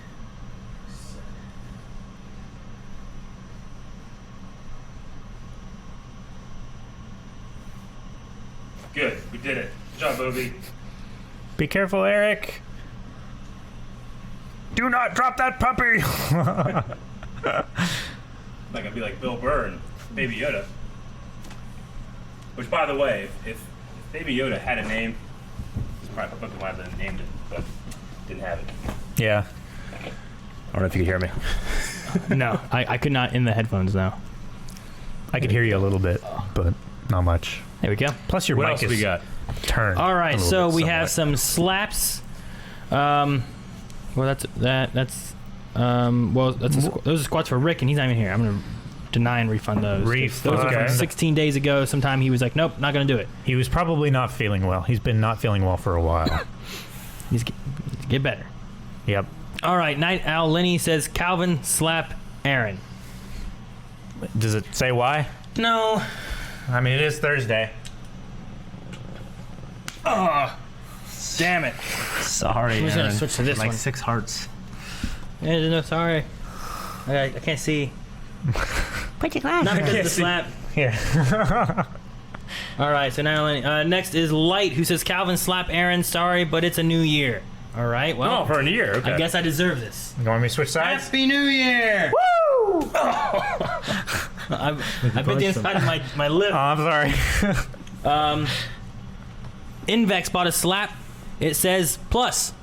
Good. We did it. Good job, Obi. Be careful, Eric. Do not drop that puppy. Like I'd be like Bill Burr and Baby Yoda. Which, by the way, if Baby Yoda had a name, this probably might have named it, but didn't have it. Yeah. I don't know if you could hear me. No, I could not in the headphones now. I could hear you a little bit, but not much. There we go. Plus your What mic else is we got? turned. All a right, little so bit we have somewhat. some slaps. Well, that's those are squats for Rick, and he's not even here. I'm gonna deny and refund those. Those are Refund. from 16 days ago. Sometime he was like, "Nope, not gonna do it." He was probably not feeling well. He's been not feeling well for a while. He's get better. Yep. All right, Night Owl Lenny says Calvin slap Aaron. Does it say why? No, I mean, it is Thursday. damn it. Sorry, We're just gonna Aaron. switch to this like one. 6 hearts. Yeah, no, sorry. I can't see. Put your glass. Not because of the slap. Here. All right, so now next is Light, who says Calvin slap Aaron. Sorry, but it's a new year. All right, well, Oh, for a year. Okay. I guess I deserve this. You want me to switch sides? Happy New Year! Woo! I bit the inside of my lip. Oh, I'm sorry. Invex bought a slap. It says plus.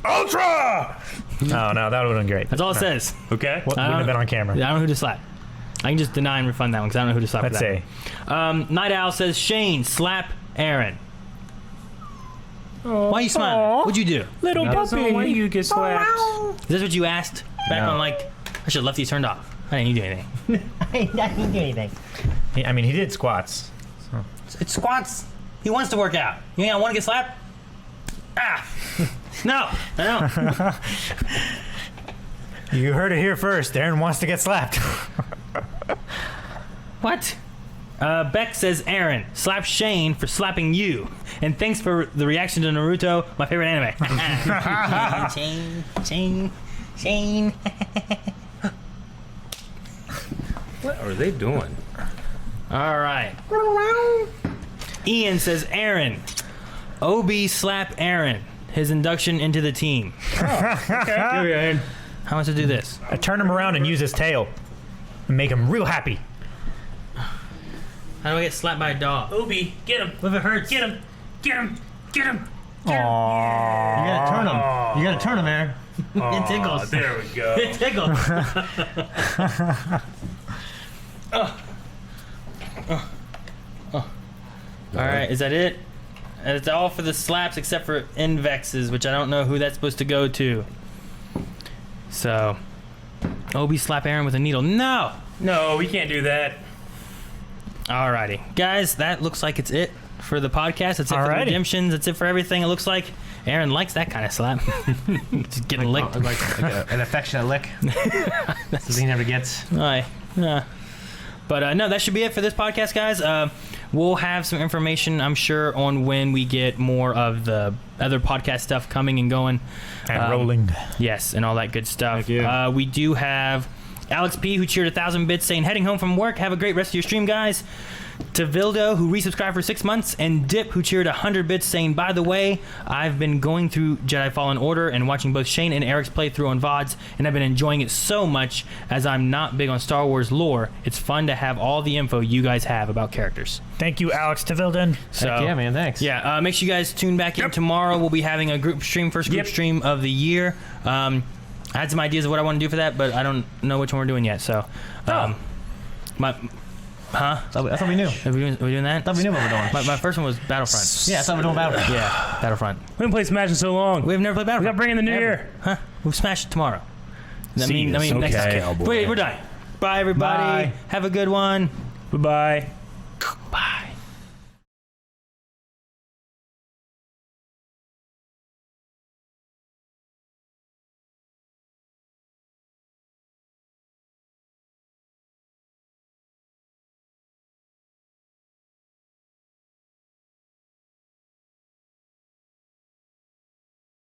Ultra! Oh, no, that would have been great. That's all it says. Okay. Wouldn't have been on camera. I don't know who to slap. I can just deny and refund that one because I don't know who to slap. Let's for see. that. Night Owl says Shane slap Aaron. Why are you smiling? What'd you do? Little puppy. Why you get slapped? Is this what you asked back No. on like? I should have left these turned off. I didn't do anything. I didn't do anything. I mean, he did squats. It's squats. He wants to work out. You think I want to get slapped? Ah! No, I don't. You heard it here first. Aaron wants to get slapped. What? Beck says Aaron, slap Shane for slapping you. And thanks for the reaction to Naruto, my favorite anime. Shane. What are they doing? All right. Ian says Aaron. OB slap Aaron. His induction into the team. Okay. How much to do this? I turn him around and use his tail and make him real happy. How do I get slapped by a dog? Obi, get him. What if it hurts? Get him. Get him. Get him. You gotta turn him. You gotta turn him, Aaron. It tickles. Oh, there we go. It tickles. All right, is that it? And it's all for the slaps except for Invexes, which I don't know who that's supposed to go to. So, Obi slap Aaron with a needle. No! No, we can't do that. Alrighty. Guys, that looks like it's it for the podcast. That's it for the Alrighty. redemptions. That's it for everything. It looks like Aaron likes that kind of slap. Just getting licked. Like an affectionate lick. Something he never gets. Aye. But no, that should be it for this podcast, guys. We'll have some information, I'm sure, on when we get more of the other podcast stuff coming and going. And rolling. Yes, and all that good stuff. Thank you. We do have Alex P, who cheered 1,000 bits, saying, heading home from work. Have a great rest of your stream, guys. To Vildo, who resubscribed for 6 months, and Dip, who cheered 100 bits, saying, by the way, I've been going through Jedi Fallen Order and watching both Shane and Eric's playthrough on VODs, and I've been enjoying it so much. As I'm not big on Star Wars lore, it's fun to have all the info you guys have about characters. Thank you, Alex Tavilden. So, Heck yeah, man. Thanks. yeah, make sure you guys tune back in tomorrow. We'll be having a group stream, first group stream of the year. I had some ideas of what I want to do for that, but I don't know which one we're doing yet. So, I thought we knew. Are we doing that? I thought we knew what we're doing. My first one was Battlefront. Yeah, I thought we were doing Battlefront. Yeah, Battlefront. We haven't played Smash in so long. We've never played We got to Battlefront. bring in the new Ever. year. Huh? We'll smash it tomorrow. I See mean, you. next Okay. Wait, we're done. Bye, everybody. Bye. Have a good one. Bye-bye.